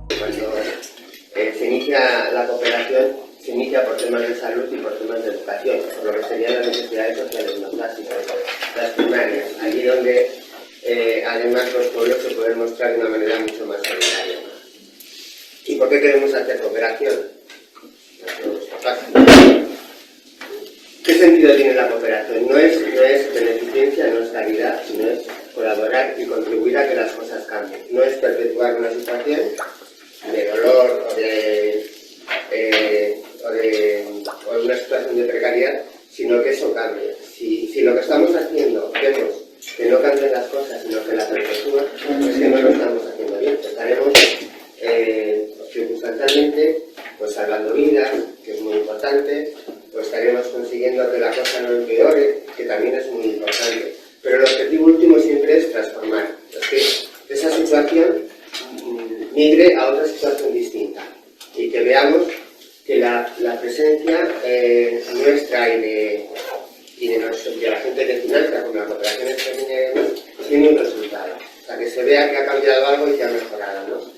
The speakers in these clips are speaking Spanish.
Cuando se inicia la cooperación, se inicia por temas de salud y por temas de educación, por lo que serían las necesidades sociales más básicas, las primarias, allí donde además los pueblos se pueden mostrar de una manera mucho más solidaria. ¿Y por qué queremos hacer cooperación? ¿Qué sentido tiene la cooperación? No es beneficencia, no es caridad, sino es colaborar y contribuir a que las cosas cambien. No es perpetuar una situación de dolor o de una situación de precariedad, sino que eso cambie. Si lo que estamos haciendo vemos que no cambian las cosas, sino que la perpetúan, es que no lo estamos haciendo bien. Estaremos circunstancialmente pues salvando vidas, que es muy importante, pues estaremos consiguiendo que la cosa no empeore, que también es muy importante. Pero el objetivo último siempre es transformar, es que esa situación migre a otra situación distinta y que veamos que la presencia nuestra y de la gente que financia, como la cooperación externa, tiene un resultado. O sea, que se vea que ha cambiado algo y que ha mejorado, ¿no?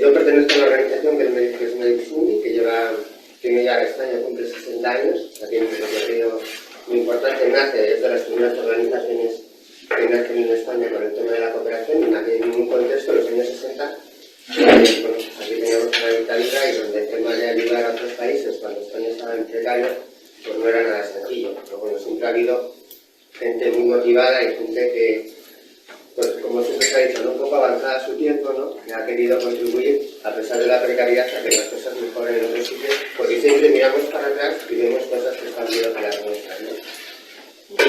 Yo pertenezco a una organización que es Medicsundi, que tiene ya este año, cumple 60 años, o sea, tiene un recorrido muy importante, nace, es de las primeras organizaciones que nacen en España con el tema de la cooperación, y nace en un contexto, en los años 60, pues aquí teníamos una dictadura y donde el tema de ayudar a otros países cuando España estaba en precario, pues no era nada sencillo. Pero bueno, siempre ha habido gente muy motivada y gente que, pues como siempre se ha dicho, ¿no? Un poco avanzada a su tiempo, ¿no? Que ha querido contribuir, a pesar de la precariedad, a que las cosas mejoren en otros sitios, porque siempre miramos para atrás y vemos cosas que están peor que las nuestras, ¿no?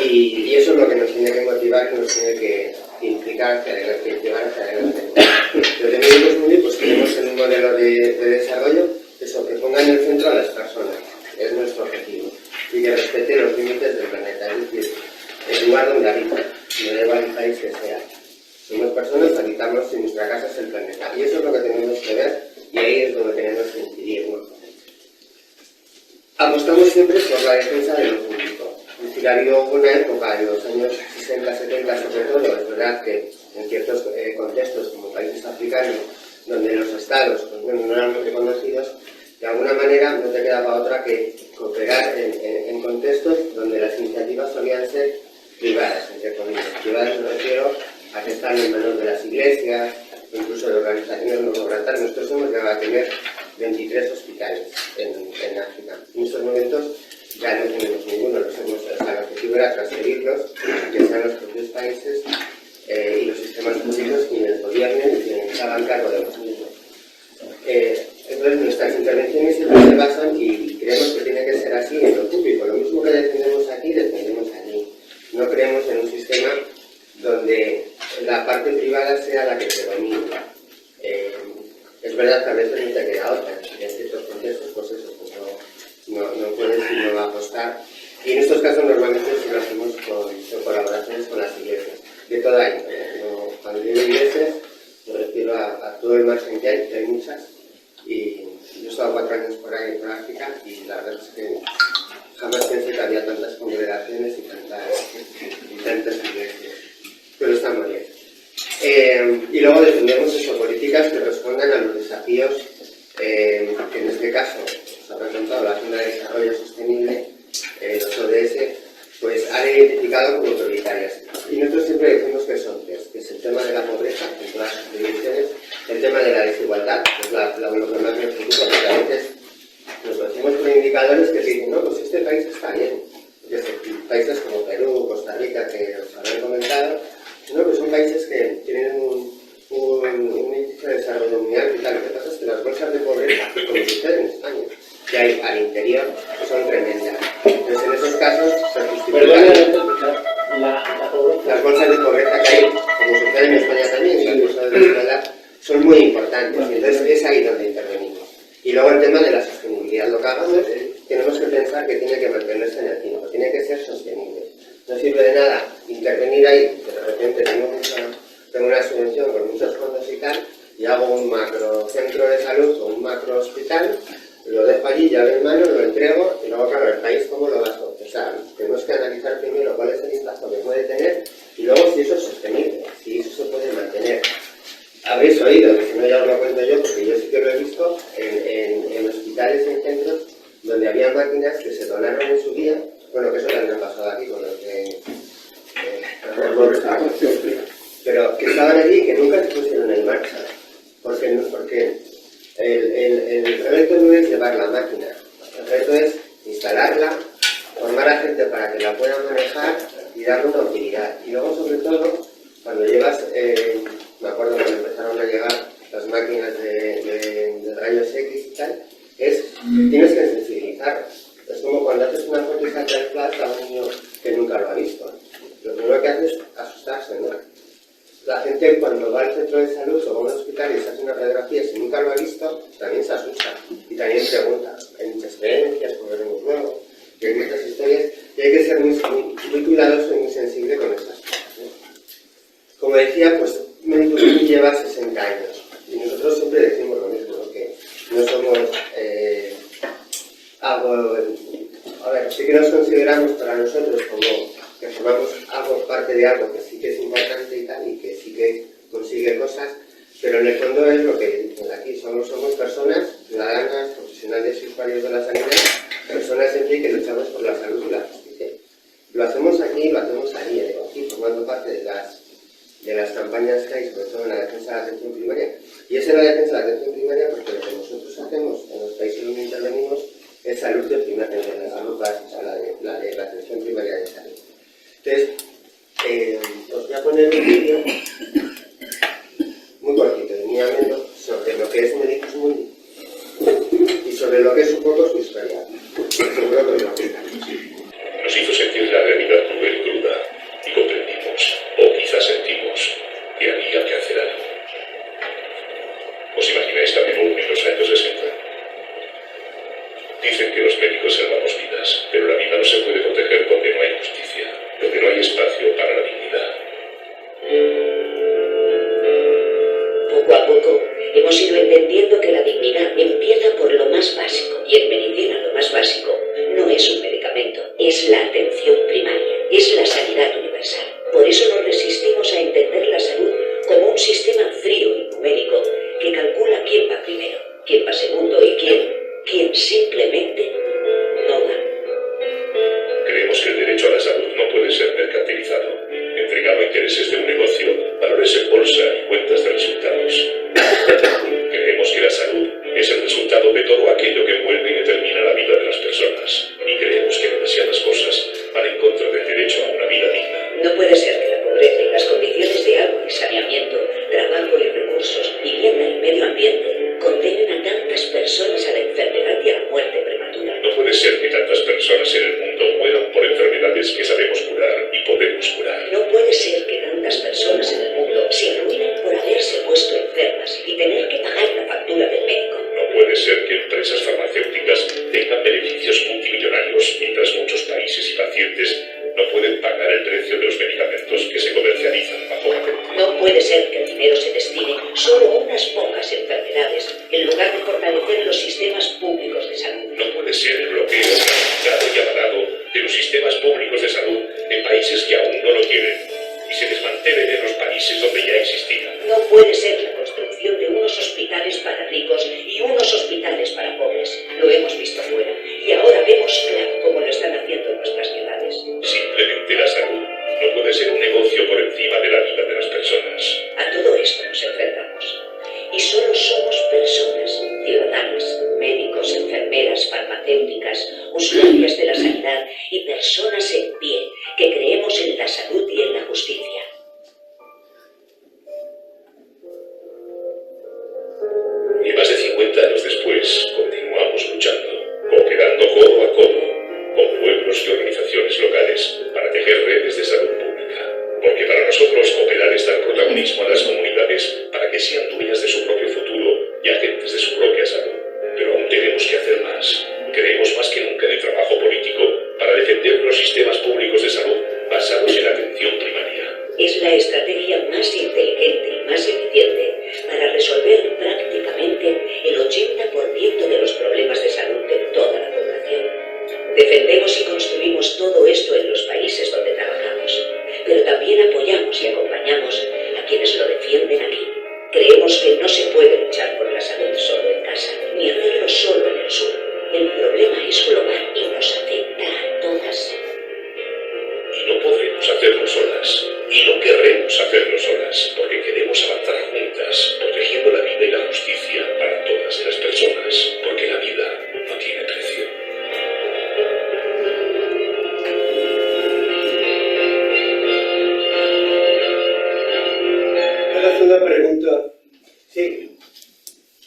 Y eso es lo que nos tiene que motivar, que nos tiene que implicar hacia adelante, llevar hacia adelante. Desde Medicsundi, pues queremos en un modelo de desarrollo, eso, que ponga en el centro a las personas, es nuestro objetivo, y que respete los límites del planeta, es decir, el lugar donde habita, no da igual el país que sea. Somos personas, habitamos y nuestra casa es el planeta, y eso es lo que tenemos que ver, y ahí es donde tenemos que incidir, ¿no? Apostamos siempre por la defensa de lo público. Es decir, ha habido una época en los años 60, 70 sobre todo, es verdad que en ciertos contextos como países africanos, donde los estados pues, bueno, no eran muy reconocidos, de alguna manera no te quedaba otra que cooperar en contextos donde las iniciativas solían ser privadas, entre comillas. Privadas me refiero a que están en manos de las iglesias, incluso de organizaciones no gubernamentales. Nosotros hemos llegado a tener 23 hospitales en África. En estos momentos ya no tenemos ninguno, el objetivo era transferirlos, que sean los propios países y los sistemas públicos quienes gobiernen y quienes se hagan cargo de los mismos. Entonces nuestras intervenciones siempre se basan, y creemos que tiene que ser así, en lo público. Lo mismo que defendemos aquí, defendemos allí. No creemos en un sistema donde la parte privada sea la que predomina. Es verdad que a veces no te queda otra. En ciertos contextos, pues eso, pues no puedes sino apostar. Y en estos casos normalmente sí lo hacemos con colaboraciones con las iglesias. De toda índole. Cuando digo iglesias, me refiero a todo el margen que hay muchas. Y yo he estado 4 años por ahí en África y la verdad es que jamás pensé que había tantas congregaciones y tantas iglesias. Pero está muy bien. Y luego defendemos eso, políticas que respondan a los desafíos que en este caso os habrá contado la Agenda de Desarrollo Sostenible, los ODS, pues han identificado como prioritarias. Y nosotros siempre decimos que son 3, que es el tema de la pobreza, en todas sus dimensiones, el tema de la desigualdad, que es lo que más me preocupa, porque a veces nos lo decimos con indicadores que dicen, no, pues este país está bien. Países como Perú, Costa Rica, que os habrán comentado, no, pues son países que tienen un índice de desarrollo muy alto y tal. Lo que pasa es que las bolsas de pobreza, como sucede en España, que hay al interior, son tremendas. Entonces, en esos casos, se justifica las bolsas de pobreza que hay, como sucede en España también, las bolsas de desigualdad, son muy importantes. Entonces, es ahí donde intervenimos. Y luego el tema de la sostenibilidad. Lo que hagamos, tenemos que pensar que tiene que mantenerse en el tiempo, tiene que ser sostenible. No sirve de nada intervenir ahí, que de repente tengo una subvención con muchos fondos y tal, y hago un macro centro de salud o un macro hospital, lo dejo allí, llave en mano, lo entrego, y luego, claro, el país cómo lo gasto. O sea, tenemos que analizar primero cuál es el impacto que puede tener, y luego si eso es sostenible, si eso se puede mantener. Habréis oído que si no llega pero que estaban allí y que nunca se pusieron en marcha, porque el reto no es llevar la máquina, el reto es instalarla, formar a gente para que la puedan manejar y darle una utilidad. Y luego, sobre todo, cuando llevas, me acuerdo cuando empezaron a llegar las máquinas de rayos X y tal, tienes que sensibilizar. Es como cuando haces una foto y sacas flash a un niño que nunca lo ha visto. Lo primero que hace es asustarse, ¿no? La gente cuando va al centro de salud o a un hospital y se hace una radiografía, si nunca lo ha visto, también se asusta y también pregunta. Hay muchas creencias, como veremos luego, y hay muchas historias, y hay que ser muy cuidadoso y muy sensible con estas cosas, ¿no? Como decía, pues Medicus lleva 60 años y nosotros siempre decimos lo mismo, ¿no? Que no somos algo... A ver, sí que nos consideramos para nosotros como que formamos algo, parte de algo que sí que es importante y tal, y que sí que consigue cosas, pero en el fondo es lo que dicen aquí, somos personas ciudadanas, profesionales y usuarios de la sanidad, personas en fin que luchamos por la salud y la justicia. Lo hacemos aquí, lo hacemos ahí, aquí, formando parte de las campañas que hay, sobre todo en la defensa de la atención primaria. Y esa es la defensa de la atención primaria porque lo que nosotros hacemos en los países donde intervenimos es salud de primaria, la salud básica, la de la atención primaria de salud. Entonces, os voy a poner un vídeo muy cortito, de Mía Melo, sobre lo que es Medicus Mundi y sobre lo que es un poco su historia. Seguro que os va a gustar. Nos hizo sentir la realidad cruel y cruda y comprendimos, o quizás sentimos, que había que hacer algo. ¿Os imagináis también en los años 60? Dicen que los médicos salvamos vidas, pero la vida no se puede proteger donde no hay justicia, donde no hay espacio para la dignidad. Poco a poco hemos ido entendiendo que la dignidad empieza por lo más básico, y en medicina lo más básico no es un medicamento, es la atención primaria, es la sanidad universal. Por eso nos resistimos a entender la salud como un sistema frío y numérico que calcula quién va primero, quién va segundo y quién simplemente no va. Creemos que el derecho a la salud no puede ser mercantilizado, entregado a intereses de un negocio, valores en bolsa y cuentas de resultados. Creemos que la salud es el resultado de todo aquello que envuelve y determina la vida de las personas. Y creemos que demasiadas cosas van en contra del derecho a una vida digna. No puede ser que la pobreza y las condiciones de agua y saneamiento, trabajo y recursos, vivienda y medio ambiente condenen a tantas personas a la enfermedad y a la muerte prematura. No puede ser que tantas personas en el mundo mueran por enfermedades que sabemos curar y podemos curar. No puede ser que tantas personas en el mundo se arruinen por haberse puesto enfermas y tener que pagar la factura del médico. No puede ser que empresas farmacéuticas tengan beneficios multimillonarios mientras muchos países y pacientes no pueden pagar el precio de los medicamentos que se comercializan bajo patente. No puede ser que el dinero se destine solo a unas pocas enfermedades en lugar de fortalecer los sistemas públicos de salud. No puede ser el bloqueo planificado y avalado de los sistemas públicos de salud en países que aún no lo tienen y se desmantelen en los países donde ya existían. No puede ser la construcción de unos hospitales para ricos y unos hospitales para pobres. Lo hemos visto fuera y ahora vemos claro cómo lo están haciendo en nuestras ciudades. Simplemente la salud no puede ser un negocio por encima de la vida de las personas. A todo esto nos enfrentamos. Y solo somos personas, ciudadanas, médicos, enfermeras, farmacéuticas, usuarias de la sanidad y personas en pie que creemos en la salud y en la justicia. Y más de 50 años después, continuamos luchando, cooperando codo a codo, con pueblos y organizaciones locales, para tejer redes de salud pública. Porque para nosotros cooperar es dar protagonismo a las comunidades para que sean dueñas de su propio futuro y agentes de su propia salud. Pero aún tenemos que hacer más. Creemos más que nunca en el trabajo político para defender los sistemas públicos de salud basados en atención primaria. Es la estrategia más inteligente y más eficiente para resolver prácticamente el 80% de los problemas de salud de toda la población. Defendemos y construimos todo esto en los países donde trabajamos, pero también apoyamos y acompañamos a quienes lo defienden aquí. Creemos que no se puede luchar por la salud solo en casa, ni hacerlo solo en el sur. El problema es global y nos afecta a todas. Y no podremos hacerlo solas. Y no querremos una pregunta. Sí,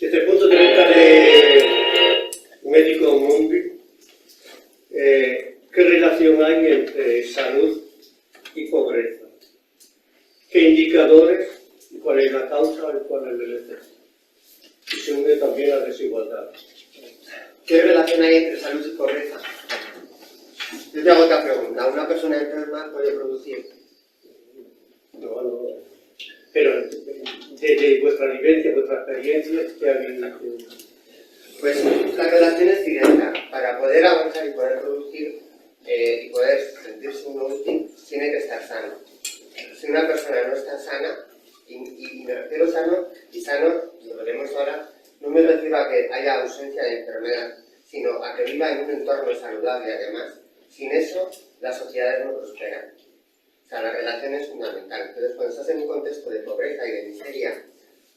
desde el punto de vista de médico móvil, ¿qué relación hay entre salud y pobreza? ¿Qué indicadores? ¿Y cuál es la causa y cuál es el efecto? Y se une también a la desigualdad. ¿Qué relación hay entre salud y pobreza? Yo te hago otra pregunta. ¿Una persona enferma puede producir? No. Pero desde vuestra vivencia, vuestra experiencia, ¿qué habéis visto? Pues la relación es directa. Para poder avanzar y poder producir y poder sentirse uno útil, tiene que estar sano. Si una persona no está sana, y me refiero sano, y sano, lo veremos ahora, no me refiero a que haya ausencia de enfermedad, sino a que viva en un entorno saludable además. Sin eso, las sociedades no prosperan. O sea, la relación es fundamental. Entonces, cuando estás en un contexto de pobreza y de miseria,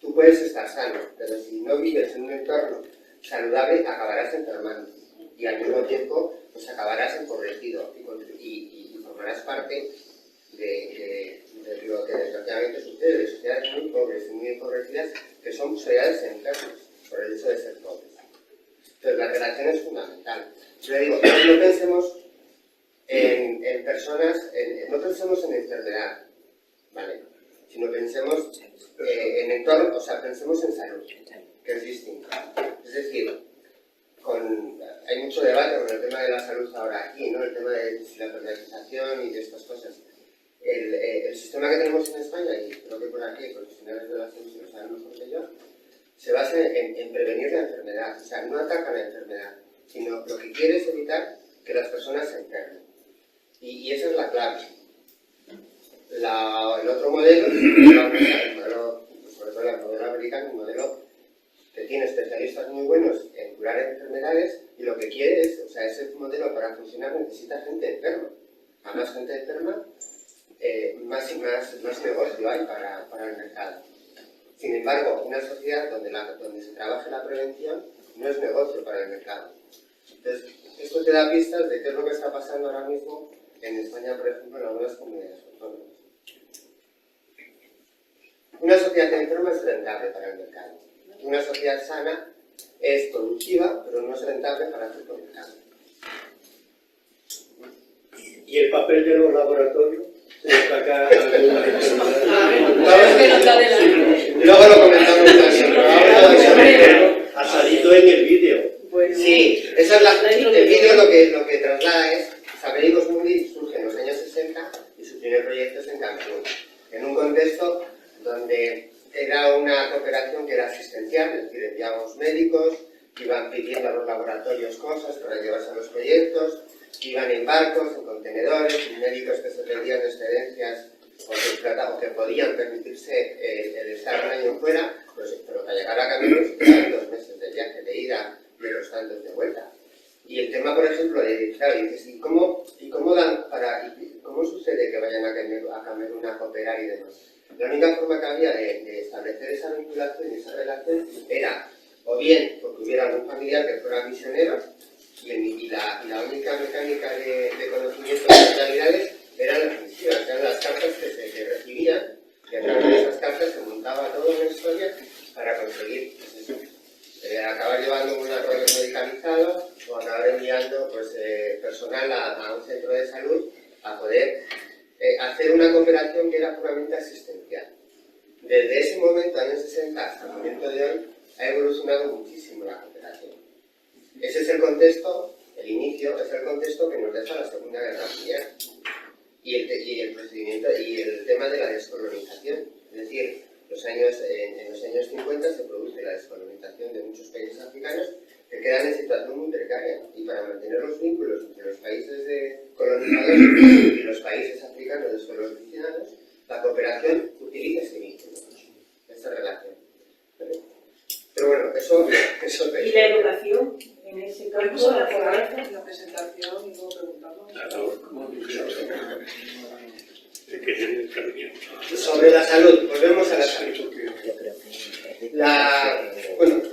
tú puedes estar sano, pero si no vives en un entorno saludable, acabarás enfermando. Y al mismo tiempo, pues acabarás empobrecido y formarás parte de lo que desgraciadamente sucede, de sociedades muy pobres y muy empobrecidas, que son sociedades enfermas por el hecho de ser pobres. Entonces, la relación es fundamental. Yo le digo, no pensemos en personas, no pensemos en enfermedad, ¿vale? Sino pensemos en entorno, o sea, pensemos en salud, que es distinto. Es decir, hay mucho debate con el tema de la salud ahora aquí, ¿no? El tema de la privatización y de estas cosas. El sistema que tenemos en España, y creo que por aquí, profesionales de la salud, si lo saben mejor que yo, se basa en prevenir la enfermedad. O sea, no ataca la enfermedad, sino lo que quiere es evitar que las personas se enfermen. Y esa es la clave. El otro modelo, el modelo, sobre todo el modelo americano, un modelo que tiene especialistas muy buenos en curar enfermedades, y lo que quiere es, o sea, ese modelo para funcionar necesita gente enferma. A más gente enferma, más negocio hay para el mercado. Sin embargo, una sociedad donde se trabaje la prevención no es negocio para el mercado. Entonces, esto te da pistas de qué es lo que está pasando ahora mismo en España, por ejemplo, en algunas comunidades autónomas. Una sociedad enferma es rentable para el mercado. Una sociedad sana es productiva, pero no es rentable para el mercado. ¿Y el papel de los laboratorios? ¿Se destaca alguna Luego lo comentamos también. Ha salido en el vídeo. Sí, esa es el vídeo lo que traslada es, Médicos Mundi surge en los años 60 y su primer proyecto es en Cancún, en un contexto donde era una cooperación que era asistencial, es decir, enviábamos médicos, iban pidiendo a los laboratorios cosas para llevarse a los proyectos, iban en barcos, en contenedores, y médicos que se pedían excedencias o que podían permitirse el estar un año fuera, pues, pero para llegar a Cancún se quedaban 2 meses de viaje de ida y los tantos de vuelta. Y el tema, por ejemplo, claro, dices, ¿cómo sucede que vayan a Camerún a cooperar y demás? La única forma que había de establecer esa vinculación y esa relación era, o bien porque hubiera algún familiar que fuera misionero, y la única mecánica de conocimiento de las realidades eran las misiones, eran las cartas que se recibían, y a través de esas cartas se montaba toda una historia para conseguir, pues eso, acabar llevando un arroyo medicalizado o acabar enviando pues, personal a un centro de salud a poder hacer una cooperación que era puramente asistencial. Desde ese momento, años 60, hasta el momento de hoy, ha evolucionado muchísimo la cooperación. Ese es el contexto, el inicio, es el contexto que nos deja la Segunda Guerra Mundial. Y el procedimiento y el tema de la descolonización. Es decir, en los años 50 se produce la descolonización de muchos países africanos que quedan en situación muy precaria. Y para mantener los vínculos entre los países colonizadores y los países africanos descolonizados, la cooperación utiliza ese vínculo, esa relación. Pero bueno, eso ¿Y la educación? En ese campo, la pobreza. La presentación y luego preguntamos. Sobre la salud, volvemos a la salud. Bueno,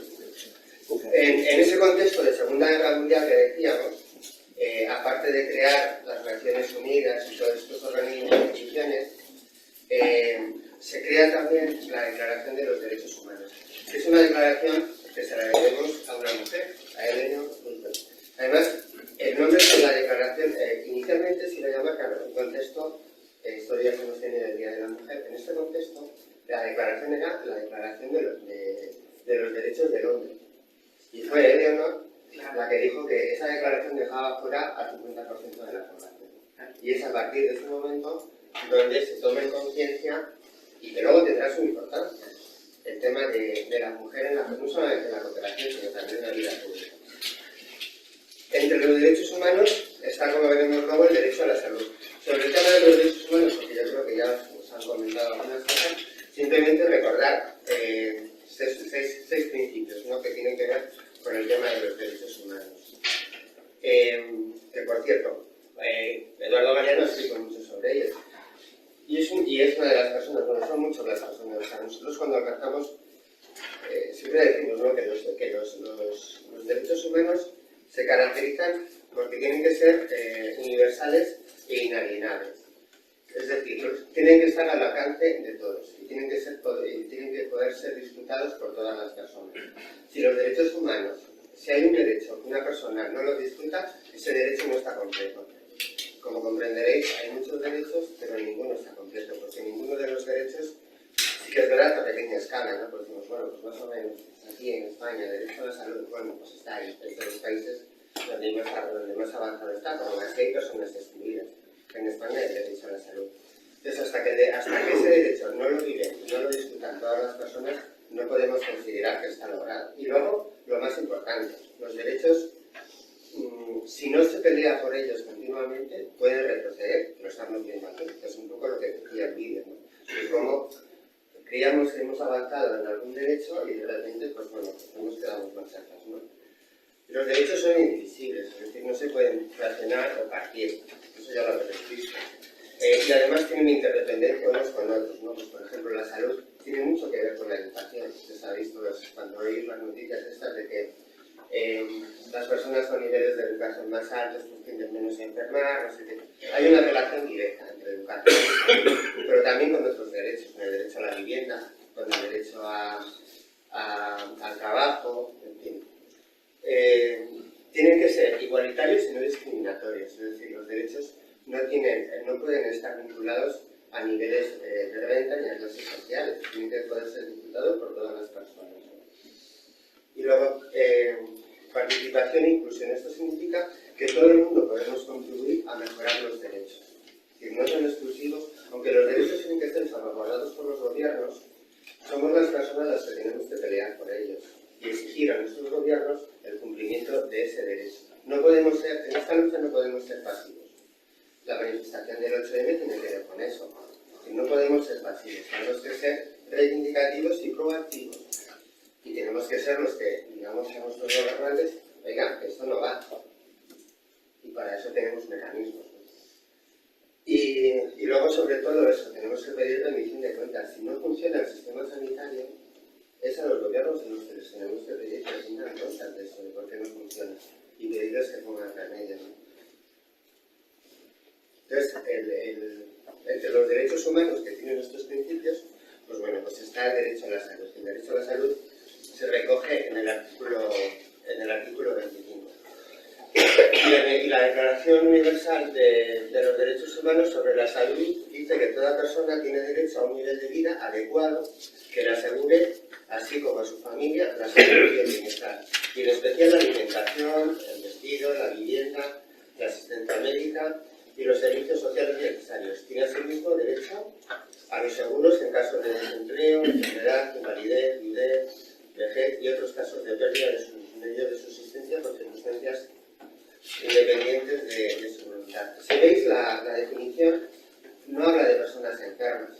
en ese contexto de Segunda Guerra Mundial que decíamos, aparte de crear las Naciones Unidas y todos estos organismos e instituciones, se crea también la Declaración de los Derechos Humanos. Es una declaración que se la debemos a una mujer, a Eleanor Roosevelt. Además, el nombre de la declaración, inicialmente se le llama, claro, en contexto, estos días hemos tenido el Día de la Mujer, en este contexto, la declaración era la Declaración de los Derechos del Hombre. Y fue Eleanor la que dijo que esa declaración dejaba fuera al 50% de la población. Y es a partir de ese momento donde se toma en conciencia y que luego tendrá su importancia el tema de la mujer no solamente en la cooperación, sino también en la vida pública. Entre los derechos humanos está, como veremos luego, el derecho a la salud. Sobre el tema de los derechos humanos, porque yo creo que ya os han comentado algunas cosas, simplemente recordar seis principios, ¿no?, que tienen que ver con el tema de los derechos humanos. Que, por cierto, Eduardo Galeano escrito mucho sobre ellos. Y es una de las personas, bueno, son muchas las personas. O sea, nosotros cuando alcanzamos, siempre decimos, ¿no?, que los derechos humanos se caracterizan porque tienen que ser universales e inalienables. Es decir, tienen que estar al alcance de todos y tienen que poder ser disfrutados por todas las personas. Si los derechos humanos, si hay un derecho que una persona no lo disfruta, ese derecho no está completo. Como comprenderéis, hay muchos derechos, pero ninguno está completo, porque ninguno de los derechos, sí que es verdad a pequeña escala, ¿no? Porque decimos, bueno, pues más o menos, aquí en España, el derecho a la salud, bueno, pues está ahí, es de los países donde más avanzado está, pero aún así hay personas excluidas. En España hay derecho a la salud. Entonces, hasta que ese derecho no lo viven, no lo disfrutan todas las personas, no podemos considerar que está logrado. Y luego, lo más importante, los derechos, si no se pelea por ellos continuamente, pueden retroceder, lo estamos viendo aquí, que es un poco lo que decía el vídeo, ¿no? Y cómo creíamos que hemos avanzado en algún derecho y de repente, pues bueno, pues nos quedamos más atrás, ¿no? Los derechos son indivisibles, es decir, no se pueden fraccionar o partir, eso ya lo habéis visto. Y además tienen interdependencia unos con otros, ¿no? Pues, por ejemplo, la salud tiene mucho que ver con la educación. Ustedes habéis visto cuando oís las noticias estas de que las personas con niveles de educación más altos pues, tienden menos a enfermar, no sé qué. Hay una relación directa entre educación y salud, pero también con otros derechos, con el derecho a la vivienda, con el derecho al trabajo, en fin. Tienen que ser igualitarios y no discriminatorios, es decir, los derechos no pueden estar vinculados a niveles de renta ni a clases sociales, tienen que poder ser disfrutados por todas las personas. Y luego, participación e inclusión, esto significa que todo el mundo podemos contribuir a mejorar los derechos. Es decir, no son exclusivos, aunque los derechos tienen que ser salvaguardados por los gobiernos, somos las personas las que tenemos que pelear por ellos y exigir a nuestros gobiernos el cumplimiento de ese derecho. No podemos ser, en esta lucha no podemos ser pasivos. La manifestación del 8M tiene que ver con eso. No podemos ser pasivos, tenemos que ser reivindicativos y proactivos. Y tenemos que ser los que, digamos, a nuestros gobernantes, oigan, que esto no va. Y para eso tenemos mecanismos, ¿no? Y luego, sobre todo eso, tenemos que pedir rendición de cuentas. Si no funciona el sistema sanitario, es a los gobiernos a los que les tenemos que pedir que rindan cuentas de eso, de por qué no funciona. Y pedirles que pongan remedio, ¿no? Entonces, entre los derechos humanos que tienen estos principios, pues bueno, pues está el derecho a la salud. El derecho a la salud se recoge en el artículo 25. Y la Declaración Universal de los Derechos Humanos sobre la salud dice que toda persona tiene derecho a un nivel de vida adecuado que le asegure, así como a su familia, la salud y el bienestar. Y en especial la alimentación, el vestido, la vivienda, la asistencia médica y los servicios sociales necesarios. Tiene asimismo derecho a los seguros en caso de desempleo, enfermedad, invalidez, viudez, vejez y otros casos de pérdida de sus medios de subsistencia por circunstancias independientes de su voluntad. Si veis la definición, no habla de personas enfermas.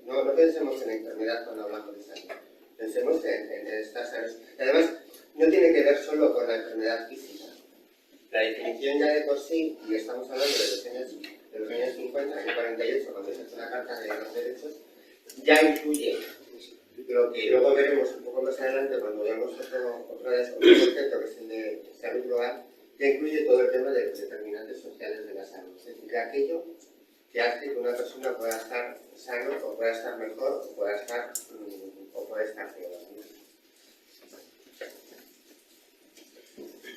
No pensemos en enfermedad cuando hablamos de salud. Pensemos en estas salud. Además, no tiene que ver solo con la enfermedad física. La definición ya de por sí, y estamos hablando de los años 50, año 48, cuando se hace la Carta de los Derechos, ya incluye lo que luego veremos un poco más adelante cuando veamos otro concepto que es el de salud global, ya incluye todo el tema de los determinantes sociales de la salud, es decir, de aquello que hace que una persona pueda estar sano, o pueda estar mejor, o pueda estar peor.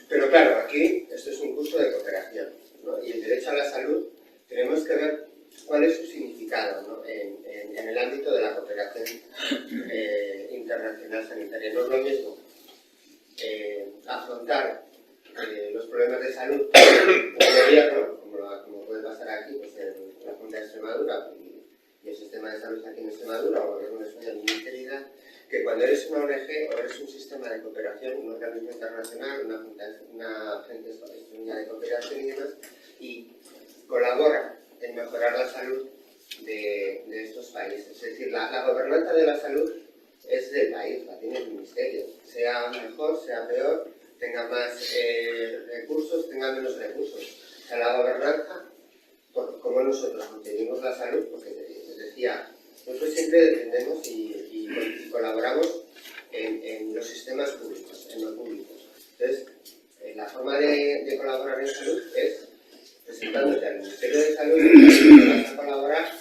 Pero claro, aquí esto es un curso de cooperación, ¿no? Y el derecho a la salud tenemos que ver cuál es su significado, ¿no? en el ámbito de la cooperación internacional sanitaria. No es lo mismo afrontar los problemas de salud del gobierno, como puede pasar aquí, pues en la Junta de Extremadura y el sistema de salud aquí en Extremadura, o el gobierno de España, mi querida, que cuando eres una ONG o eres un sistema de cooperación, un organismo internacional, una agente española de cooperación y demás, y colabora en mejorar la salud de estos países. Es decir, la gobernanza de la salud es del país, la tiene el ministerio, sea mejor, sea peor, tenga más recursos, tenga menos recursos. O sea, la gobernanza, como nosotros conseguimos la salud, porque les decía, nosotros siempre defendemos y colaboramos en los sistemas públicos, en lo público. Entonces, la forma de colaborar en salud es presentándote al Ministerio de Salud y vas a colaborar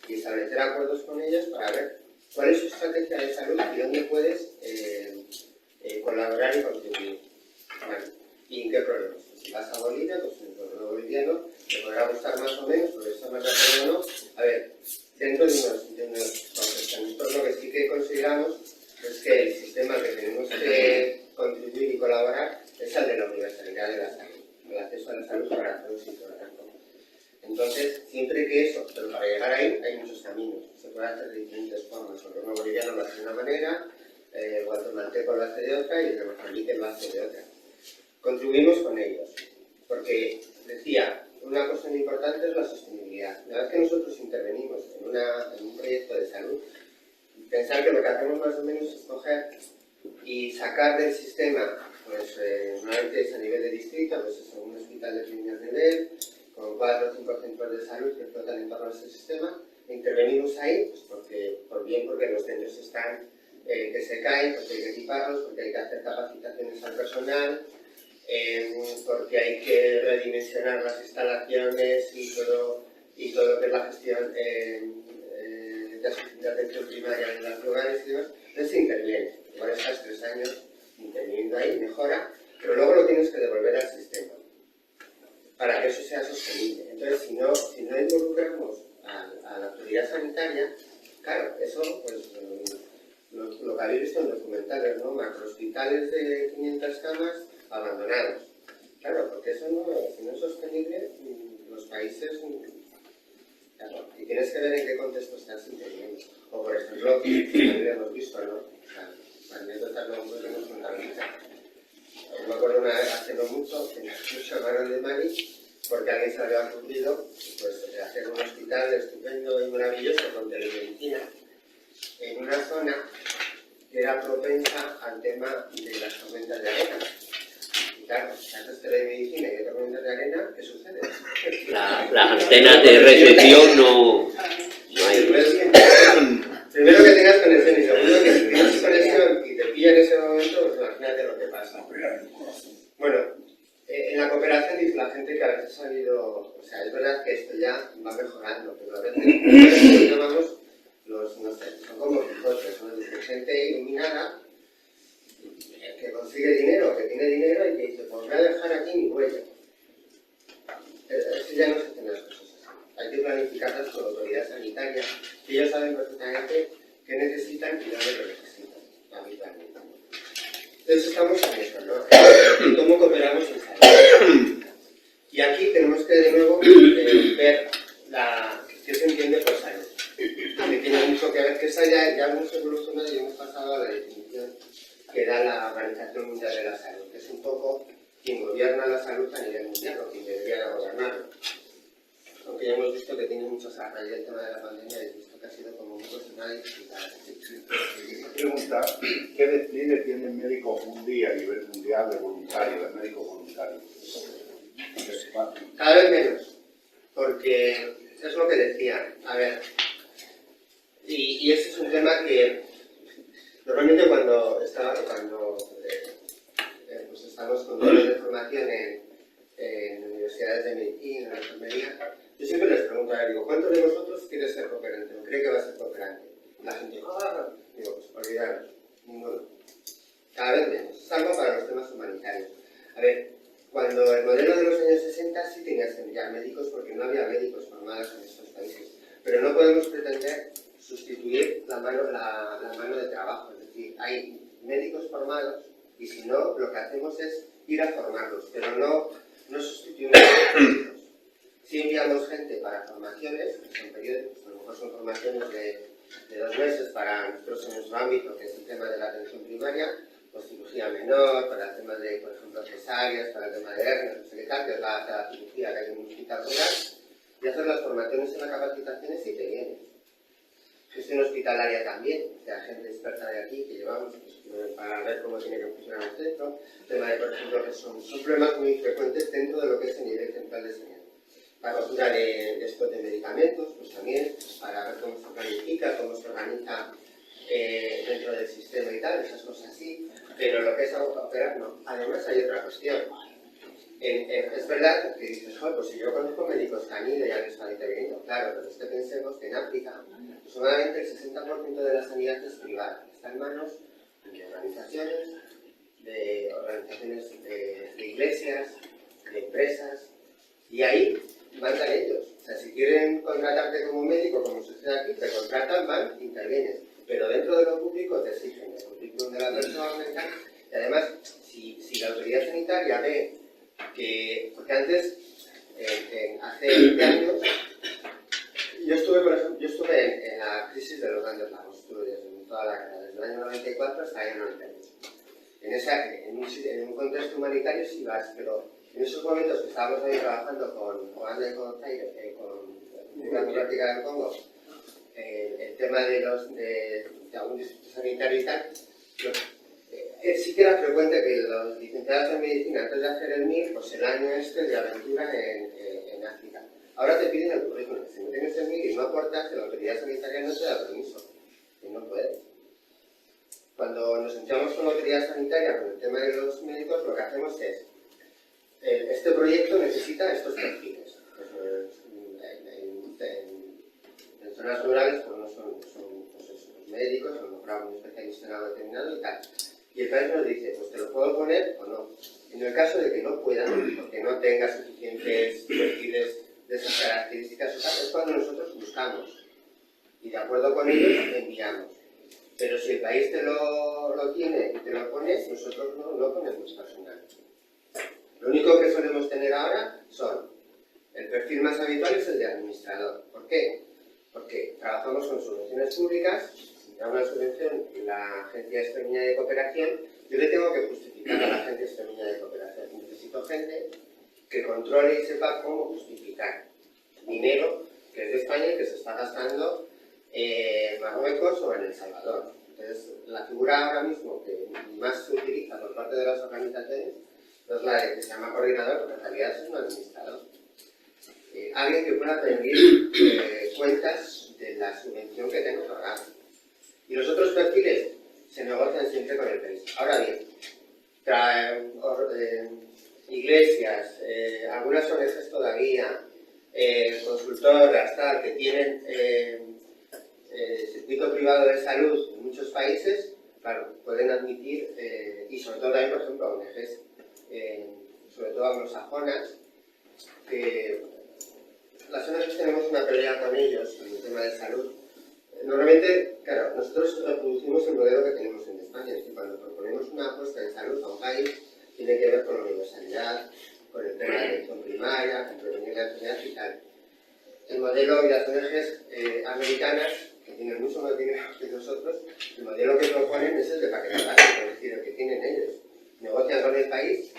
y establecer acuerdos con ellos para ver cuál es su estrategia de salud y dónde puedes colaborar y contribuir. Bueno, ¿y en qué problemas? Si vas a Bolivia, pues en el problema boliviano te podrá gustar más o menos, porque está más de acuerdo o no. A ver, dentro de unos contextos. Nosotros lo que sí que consideramos es que el sistema que tenemos que contribuir y colaborar es el de la universalidad de la salud, el acceso a la salud para todos y todas. Entonces, siempre que eso, pero para llegar ahí hay muchos caminos, se puede hacer de diferentes formas. El gobierno boliviano lo hace de una manera, el guatemalteco lo hace de otra y el de Mozambique lo hace de otra. Contribuimos con ellos, porque decía, una cosa muy importante es la sostenibilidad. Una vez que nosotros intervenimos en un proyecto de salud, pensar que lo que hacemos más o menos es coger y sacar del sistema, pues normalmente es a nivel de distrito, pues es un hospital de primer nivel, con 4 o 5 centros de salud que flotan en torno a ese sistema, e intervenimos ahí, pues porque los centros están que se caen, porque hay que equiparlos, porque hay que hacer capacitaciones al personal, porque hay que redimensionar las instalaciones y todo lo que es la gestión de atención primaria en los lugares y demás. Entonces se interviene. Igual estás 3 años interviniendo ahí, mejora, pero luego lo tienes que devolver al sistema para que eso sea sostenible. Entonces, si no involucramos a la autoridad sanitaria, claro, eso pues lo que habéis visto en documentales, ¿no? Macrohospitales de 500 camas abandonados. Claro, porque eso si no es sostenible, los países... Claro, y tienes que ver en qué contexto estás interviniendo. O por ejemplo, también lo hemos visto, ¿no? O sea, anécdotas no podemos contar muchas. Me acuerdo una vez, hace no mucho, que nos llamaron de Mali porque a alguien se le había ocurrido pues, hacer un hospital estupendo y maravilloso con telemedicina en una zona que era propensa al tema de las tormentas de arena. Y claro, si haces telemedicina y hay tormentas de arena, ¿qué sucede? Las antenas de recepción no hay. Primero que tengas conexión y segundo que si tienes conexión y te pilla en ese momento, pues imagínate lo que pasa. Bueno, en la cooperación dice la gente que a veces ha habido, o sea, es verdad que esto ya va mejorando, pero a veces lo llamamos no sé, son como Quijotes, ¿no? Dice, gente iluminada que consigue dinero, que tiene dinero y que dice, pues voy a dejar aquí mi huella. Eso ya no se hacen las cosas así. Hay que planificarlas con la autoridad sanitaria, que ellos saben perfectamente qué necesitan y dónde lo necesitan, habitualmente. Entonces estamos en eso, ¿no? ¿Cómo cooperamos en salud? Y aquí tenemos que de nuevo ver qué se entiende por salud. Que tiene mucho que ver, que esa ya hemos evolucionado y hemos pasado a la definición que da la Organización Mundial de la Salud, que es un poco quien gobierna la salud a nivel mundial, o quien debería gobernarlo. Aunque ya hemos visto que tiene muchos a raíz del tema de la pandemia, y visto que ha sido como muy cuestionada y explicada. Pregunta, ¿qué despliegue tiene el médico mundial a nivel mundial de voluntarios, de médicos voluntarios? Cada vez menos, porque es lo que decía, a ver, y ese es un tema que normalmente cuando pues estamos con temas de formación en universidades de medicina, en enfermería, Yo siempre les pregunto, digo, ¿cuántos de vosotros quiere ser cooperante o cree que va a ser cooperante? La gente, digo, pues olvidaros, ninguno. Cada vez menos, salvo para los temas humanitarios. A ver, cuando el modelo de los años 60 sí tenías que enviar médicos porque no había médicos formados en estos países, pero no podemos pretender sustituir la mano de trabajo, es decir, hay médicos formados y si no, lo que hacemos es ir a formarlos, pero no sustituimos a los médicos. Sí enviamos gente para formaciones, que son periódicos, a lo mejor son formaciones de 2 meses para nosotros en nuestro ámbito, que es el tema de la atención primaria, pues cirugía menor, para el tema de, por ejemplo, cesáreas, para el tema de hernias, no sé qué tal, que es la cirugía que hay en un hospital rural, y hacer las formaciones en las capacitaciones y te vienes. Gestión hospitalaria también, o sea, gente experta de aquí que llevamos pues, para ver cómo tiene que funcionar el centro, tema de, por ejemplo, que son problemas muy frecuentes dentro de lo que es el nivel central de enseñanza. La cobertura de stock de medicamentos, pues también, para ver cómo se planifica, cómo se organiza dentro del sistema y tal, esas cosas así, pero lo que es operar no. Además hay otra cuestión. Es verdad que dices, pues si yo conozco médicos que han ido y han estado interviniendo, claro, pero es que pensemos que en África aproximadamente el 60% de la sanidad es privada, está en manos de organizaciones, de iglesias, de empresas, y ahí mandan ellos. O sea, si quieren contratarte como médico, como sucede aquí, te contratan, van, intervienes. Pero dentro de lo público te exigen el currículum de la persona y tal. Y además, si la autoridad sanitaria ve que... Porque antes, hace 20 años, yo estuve en la crisis de los grandes lagos, estuve desde toda la carrera, desde el año 94 hasta el año 98. En un contexto humanitario sí vas, pero en esos momentos que estábamos ahí trabajando con Uganda y con Zaire, con la Democrática del Congo, el tema de algún distrito sanitario y tal, sí que era frecuente que los licenciados en medicina, antes de hacer el MIR, pues el año de aventura en África. Ahora te piden el currículum. Si no tienes el MIR y no aportas, la autoridad sanitaria no te da permiso. Y no puedes. Cuando nos sentamos con la autoridad sanitaria con el tema de los médicos, lo que hacemos es este proyecto necesita estos perfiles. En zonas rurales pues no son pues los médicos, a lo mejor algún especialista en algo determinado y tal. Y el país nos dice, pues te lo puedo poner o no. En el caso de que no puedan, porque no tenga suficientes perfiles de esas características, es cuando nosotros buscamos. Y de acuerdo con ellos, enviamos. Pero si el país te lo tiene y te lo pones, nosotros no ponemos personal. Lo único que solemos tener ahora son, el perfil más habitual es el de administrador. ¿Por qué? Porque trabajamos con subvenciones públicas, si da una subvención la Agencia Extremeña de Cooperación, yo le tengo que justificar a la Agencia Extremeña de Cooperación. Necesito gente que controle y sepa cómo justificar dinero que es de España y que se está gastando en Marruecos o en El Salvador. Entonces, la figura ahora mismo que más se utiliza por parte de las organizaciones no es la de que se llama coordinador, porque en realidad es un administrador. Alguien que pueda rendir cuentas de la subvención que tengo otorgada. Y los otros perfiles se negocian siempre con el país. Ahora bien, iglesias, algunas ONGs todavía, consultoras, tal, que tienen circuito privado de salud en muchos países, claro, pueden admitir, y sobre todo también, por ejemplo, ONGs, sobre todo anglosajonas, que las ONGs tenemos una pelea con ellos en el tema de salud. Normalmente, claro, nosotros reproducimos el modelo que tenemos en España, es que cuando proponemos una apuesta en salud a un país, tiene que ver con la universalidad, con el tema de atención primaria, con prevenir la enfermedad y tal. El modelo y las ONGs americanas, que tienen mucho más dinero que nosotros, el modelo que proponen es el de paquete básico, es decir, el que tienen ellos. Negocian con el país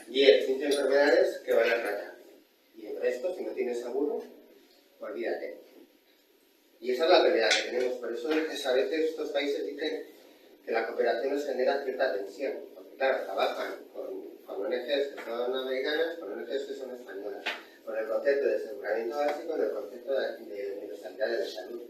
10, 15 enfermedades que van a tratar. Y el resto, si no tienes seguro, olvídate. Y esa es la pelea que tenemos. Por eso a veces estos países dicen que la cooperación nos genera cierta tensión. Porque claro, trabajan con ONGs que son americanas, con ONGs que son españolas, con el concepto de aseguramiento básico, con el concepto de universalidad de la salud.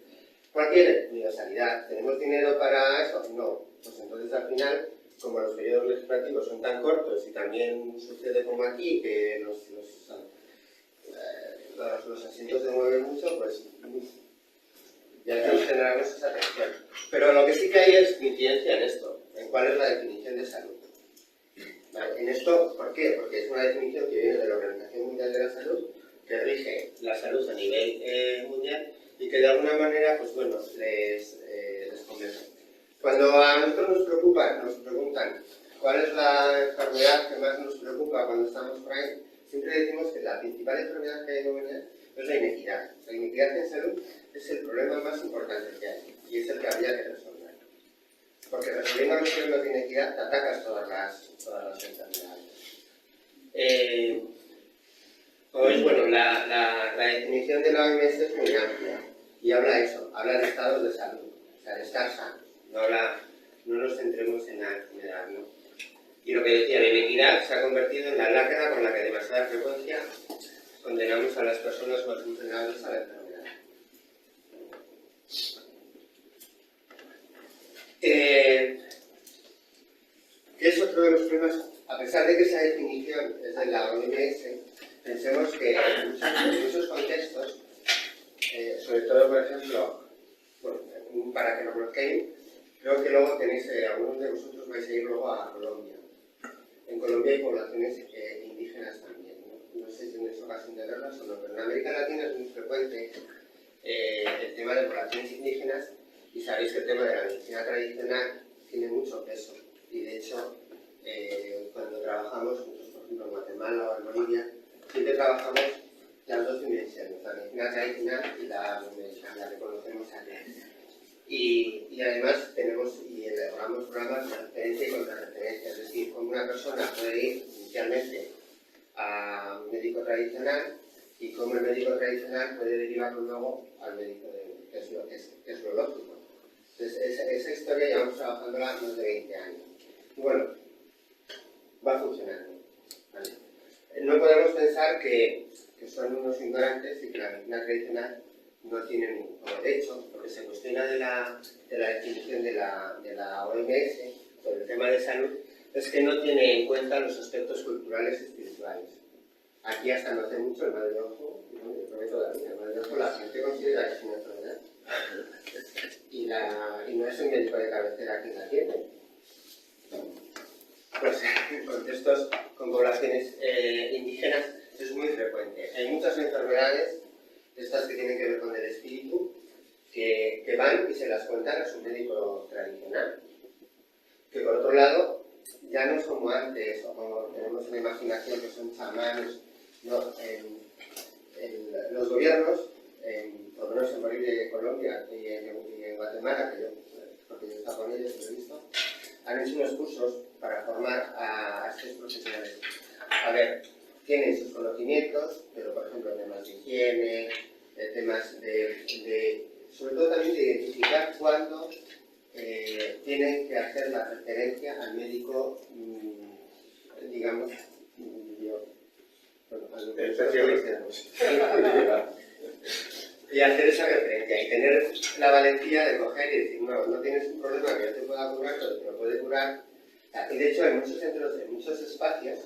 Cualquier universalidad. ¿Tenemos dinero para eso? No. Pues entonces al final, como los periodos legislativos son tan cortos y también sucede como aquí, que los asientos se mueven mucho, pues ya generamos esa tensión. Pero lo que sí que hay es incidencia en esto, en cuál es la definición de salud. ¿Vale? En esto, ¿por qué? Porque es una definición que viene de la Organización Mundial de la Salud, que rige la salud a nivel mundial y que de alguna manera, pues bueno, les convence. Cuando a nosotros nos preguntan cuál es la enfermedad que más nos preocupa cuando estamos por ahí, siempre decimos que la principal enfermedad que hay en la humanidad es la inequidad. La inequidad en salud es el problema más importante que hay y es el que habría que resolver. Porque resolviendo los problemas de inequidad te atacas todas las enfermedades. Pues bueno, la definición de la OMS es muy amplia y habla de estados de salud, o sea, de estar sanos. No nos centremos en la enfermedad, ¿no? Y lo que decía, la inequidad se ha convertido en la lacra con la que demasiada frecuencia condenamos a las personas más vulnerables a la enfermedad. ¿Qué es otro de los problemas? A pesar de que esa definición es de la OMS, pensemos que en muchos contextos, sobre todo, por ejemplo, bueno, para que lo conozcáis, creo que luego tenéis, algunos de vosotros vais a ir luego a Colombia. En Colombia hay poblaciones indígenas también, ¿no? No sé si tenéis ocasión de verlas o no, pero en América Latina es muy frecuente el tema de poblaciones indígenas y sabéis que el tema de la medicina tradicional tiene mucho peso y de hecho cuando trabajamos, nosotros por ejemplo en Guatemala o en Bolivia, siempre trabajamos las dos dimensiones, la medicina tradicional y la que conocemos aquí. Y además tenemos y elaboramos programas de referencia y contrarreferencia, es decir, como una persona puede ir inicialmente a un médico tradicional y como el médico tradicional puede derivarlo luego al médico que es lo lógico. Entonces, esa historia llevamos trabajándola más de 20 años. Y bueno, va funcionando. ¿Vale? No podemos pensar que son unos ignorantes y que la medicina tradicional no tiene ningún derecho, porque se cuestiona de la definición de la OMS sobre el tema de salud, es que no tiene en cuenta los aspectos culturales y espirituales. Aquí hasta no hace mucho el mal de ojo, ¿no? Yo creo que todavía el mal de ojo la gente considera que es una enfermedad y no es el médico de cabecera quien la tiene. Pues en contextos con poblaciones indígenas es muy frecuente. Hay muchas enfermedades, estas que tienen que ver con el espíritu, que van y se las cuentan a su médico tradicional. Que por otro lado, ya no es como antes, o como tenemos en la imaginación que son chamanes. No, los gobiernos, por lo menos en Bolivia y Colombia y en Guatemala, porque yo he estado con ellos y lo he visto, han hecho unos cursos para formar a estos profesionales. A ver, tienen sus conocimientos, pero por ejemplo temas de higiene, temas sobre todo también de identificar cuándo tienen que hacer la referencia al médico, digamos, y hacer esa referencia y tener la valentía de coger y decir, no tienes un problema que yo te pueda curar, pero te lo puede curar. Y de hecho en muchos centros, en muchos espacios,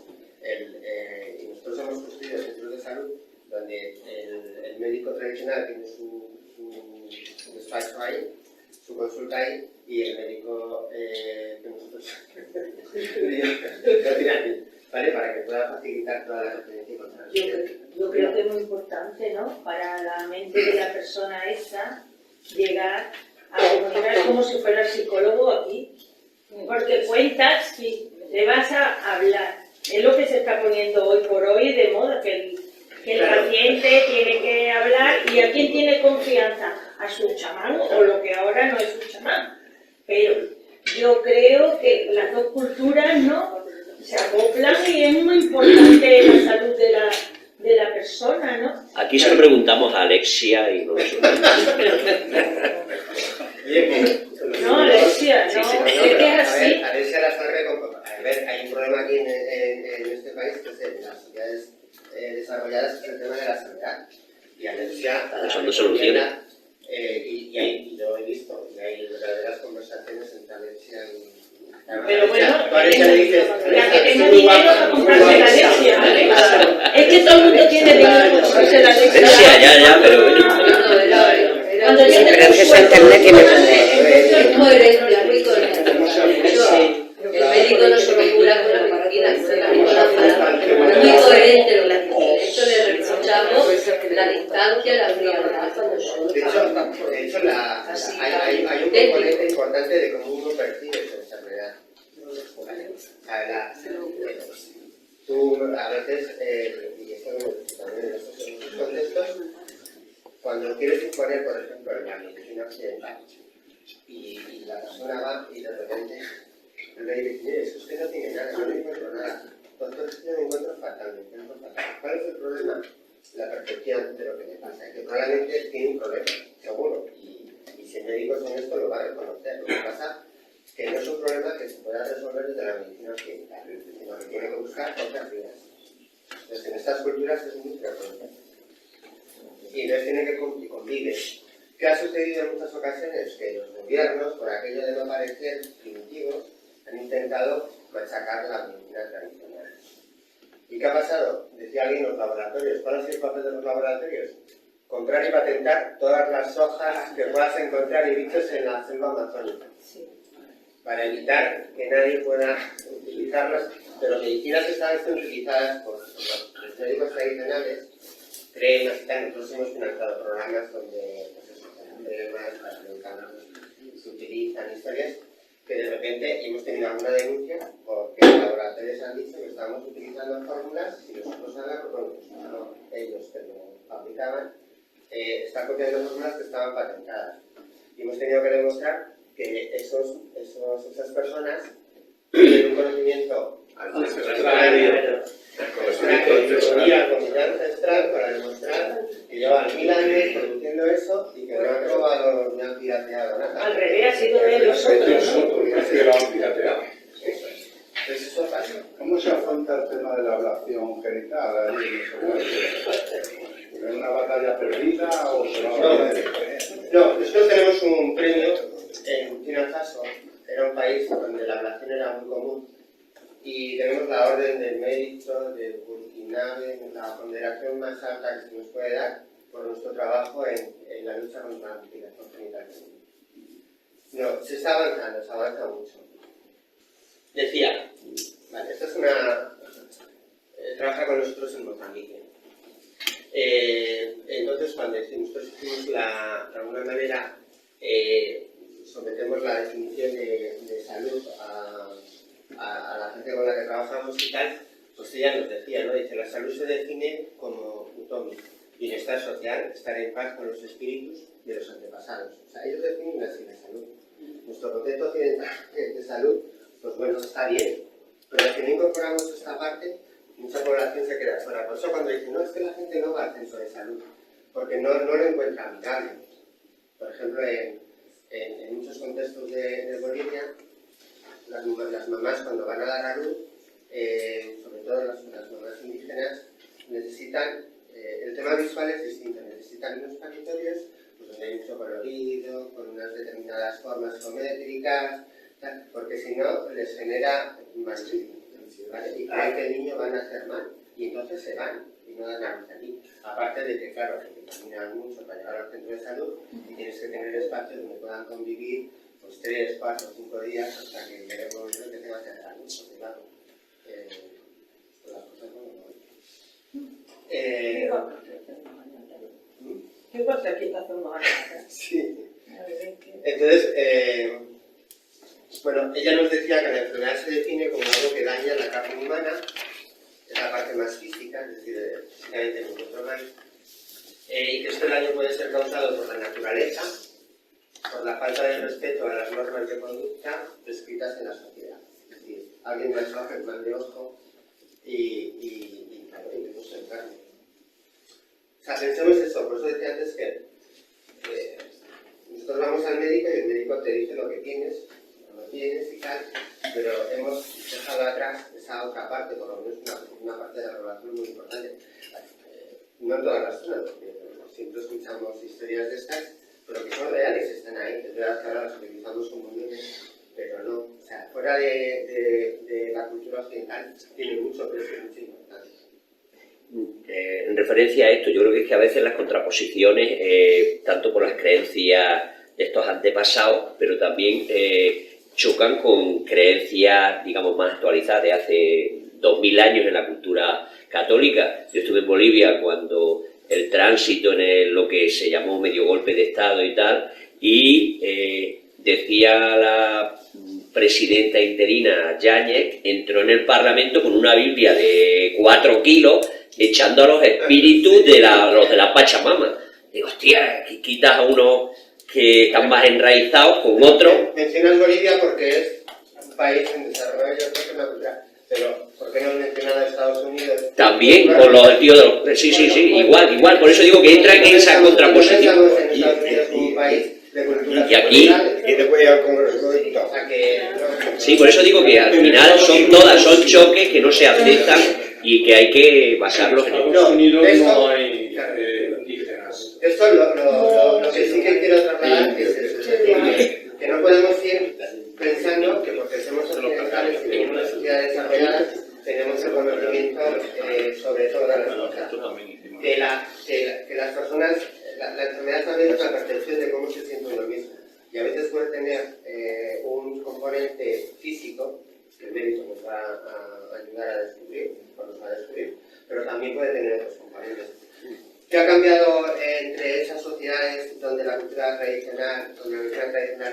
y nosotros hemos construido centros de salud donde el médico tradicional tiene su despacho ahí, su consulta ahí, y el médico que nosotros lo tiene aquí, ¿vale? Para que pueda facilitar toda la referencia y contrarreferencia. Yo creo que es muy importante, ¿no? Para la mente de la persona esa, llegar a comunicar como si fuera el psicólogo aquí. Porque cuentas, si le vas a hablar, es lo que se está poniendo hoy por hoy de moda, que el paciente tiene que hablar, y a quién tiene confianza, a su chamán o lo que ahora no es un chamán. Pero yo creo que las dos culturas no se acoplan y es muy importante la salud de la persona, ¿no? Aquí se lo preguntamos a Alexia y no lo No, Alexia, no, es que es así. Alexia la sabe a ver, hay un problema aquí en este país que es en las sociedades desarrolladas, es el tema de la sanidad. Y Alexia buscando soluciones. Y lo he visto, y hay verdaderas conversaciones entre Alexia y... Pero bueno, Alexia le dices, la que tenga dinero para comprarse la Alexia. Es que todo el mundo tiene dinero para José la Alexia, ya, pero bueno. Cuando yo Pero tengo acceso a internet tiene Es coherencia, muy coherente. El médico no solo cura con la medicina, cura también con la palabra. Es muy coherente lo que dice. De hecho, le reprochamos la distancia, la frialdad con nosotros. De hecho, hay un componente importante de cómo uno percibe su enfermedad. Tú a veces, y esto también en estos contextos, cuando quieres imponer, por ejemplo, en la medicina occidental, y la persona va y de repente el médico dice, mire, es que usted no tiene nada, no le encuentro nada. Doctor, es que yo me encuentro fatal, me encuentro fatal. ¿Cuál es el problema? La percepción de lo que le pasa, que probablemente tiene un problema, seguro, y si el médico es honesto lo va a reconocer. Lo que pasa es que no es un problema que se pueda resolver desde la medicina occidental, sino que tiene que buscar otras vías. Entonces, en estas culturas es muy frecuente. Y entonces tienen que convivir. ¿Qué ha sucedido en muchas ocasiones? Que los gobiernos, por aquello de no parecer primitivos, han intentado machacar la medicina tradicional. ¿Y qué ha pasado? Decía alguien, los laboratorios. ¿Cuál ha sido el papel de los laboratorios? Comprar y patentar todas las hojas que puedas encontrar y bichos en la selva amazónica. Para evitar que nadie pueda utilizarlas, pero medicinas que estaban siendo utilizadas por los médicos tradicionales, cremas y tal. Nosotros hemos financiado programas donde cremas, las medicamentos se utilizan, historias que de repente hemos tenido alguna denuncia porque los laboratorios han dicho que estábamos utilizando fórmulas y nosotros no, ellos que lo fabricaban, están copiando fórmulas que estaban patentadas. Y hemos tenido que demostrar que esas personas tienen un conocimiento ancestral para demostrar que llevan 1000 años produciendo eso y que no han robado ni han pirateado nada. Al revés, ha sido de nosotros. Entonces eso pasa. ¿Cómo se afronta el tema de la ablación genital? ¿Es una batalla perdida o se va a No, nosotros tenemos un premio en Burkina Faso, era un país donde la ablación era muy común, y tenemos la orden del mérito de Burkinabe, la ponderación más alta que se nos puede dar por nuestro trabajo en la lucha contra la mutilación genital. No, se está avanzando, se avanza mucho. Decía, vale, esta es una... trabaja con nosotros en Mozambique. Entonces, cuando nosotros hicimos de alguna manera, sometemos la definición de salud a la gente con la que trabajamos y tal, pues ella nos decía, ¿no? Dice, la salud se define como utómico, bienestar social, estar en paz con los espíritus de los antepasados. O sea, ellos definen así la salud. Nuestro concepto occidental de salud, pues bueno, está bien, pero si no incorporamos esta parte, mucha población se queda fuera. Por eso cuando dicen, no, es que la gente no va al centro de salud, porque no lo encuentra amigable. Por ejemplo, en muchos contextos de Bolivia, las mamás cuando van a dar a luz, sobre todo las mamás indígenas, necesitan, el tema visual es distinto, necesitan unos panitorios pues, donde hay mucho colorido, con unas determinadas formas geométricas, porque si no les genera más ¿vale? Y creen que el niño va a nacer mal, y entonces se van y no dan a luz allí. Aparte de que, claro, que caminan mucho para llegar al centro de salud y tienes que tener espacios donde puedan convivir pues 3, 4, 5 días hasta que llegue el momento que tengas que hacer algo, porque claro, las cosas no Igual que aquí hace unos años. Sí. Entonces, bueno, ella nos decía que la enfermedad se define como algo que daña la carne humana, es la parte más física, es decir, físicamente no encuentro mal, y que este daño puede ser causado por la naturaleza, por la falta de respeto a las normas de conducta prescritas en la sociedad. Es decir, alguien más bajo el mal de ojo y claro, y vemos en carne. O sea, pensemos eso, por eso decía antes que nosotros vamos al médico y el médico te dice lo que tienes, no tienes y tal, pero hemos dejado atrás esa otra parte, por lo menos una parte de la relación muy importante. No en todas las zonas, porque siempre escuchamos historias de estas, pero que son reales, están ahí. Es verdad que ahora las utilizamos como memes, pero no. O sea, fuera de la cultura occidental tiene mucho peso y mucha importancia. En referencia a esto. Yo creo que es que a veces las contraposiciones, tanto por las creencias de estos antepasados, pero también chocan con creencias, digamos, más actualizadas de hace 2000 años en la cultura católica. Yo estuve en Bolivia cuando el tránsito en lo que se llamó medio golpe de Estado y tal, y decía la presidenta interina Yáñez, entró en el Parlamento con una Biblia de 4 kilos echando a los espíritus de los de la Pachamama. Digo, hostia, quitas a unos que están más enraizados con otros. Mencionas Bolivia porque es un país en desarrollo, yo creo que es natural, pero ¿por qué no mencionas a Estados Unidos? También, con los tíos de los... Sí, igual, por eso digo que entra en esa contraposición. Estamos en Estados Unidos como un país de culturas Y aquí... culturales. Y después al Congreso de Diputados. O sea que, Sí, por eso digo que al final son choques que no se aceptan y que hay que basarlos en ellos. Estados Unidos esto- no hay claro. indígenas. Esto es lo que sí que quiero trasladar, que es eso, es decir, que no podemos ir pensando que porque somos occidentales y tenemos una sociedad desarrollada, tenemos el conocimiento sobre todas las cosas. Que las personas, la enfermedad también es la percepción de cómo se siente uno mismo. Y a veces puede tener un componente físico, que el médico nos va a ayudar a descubrir, o nos va a descubrir, pero también puede tener otros componentes. ¿Qué ha cambiado entre esas sociedades donde la cultura tradicional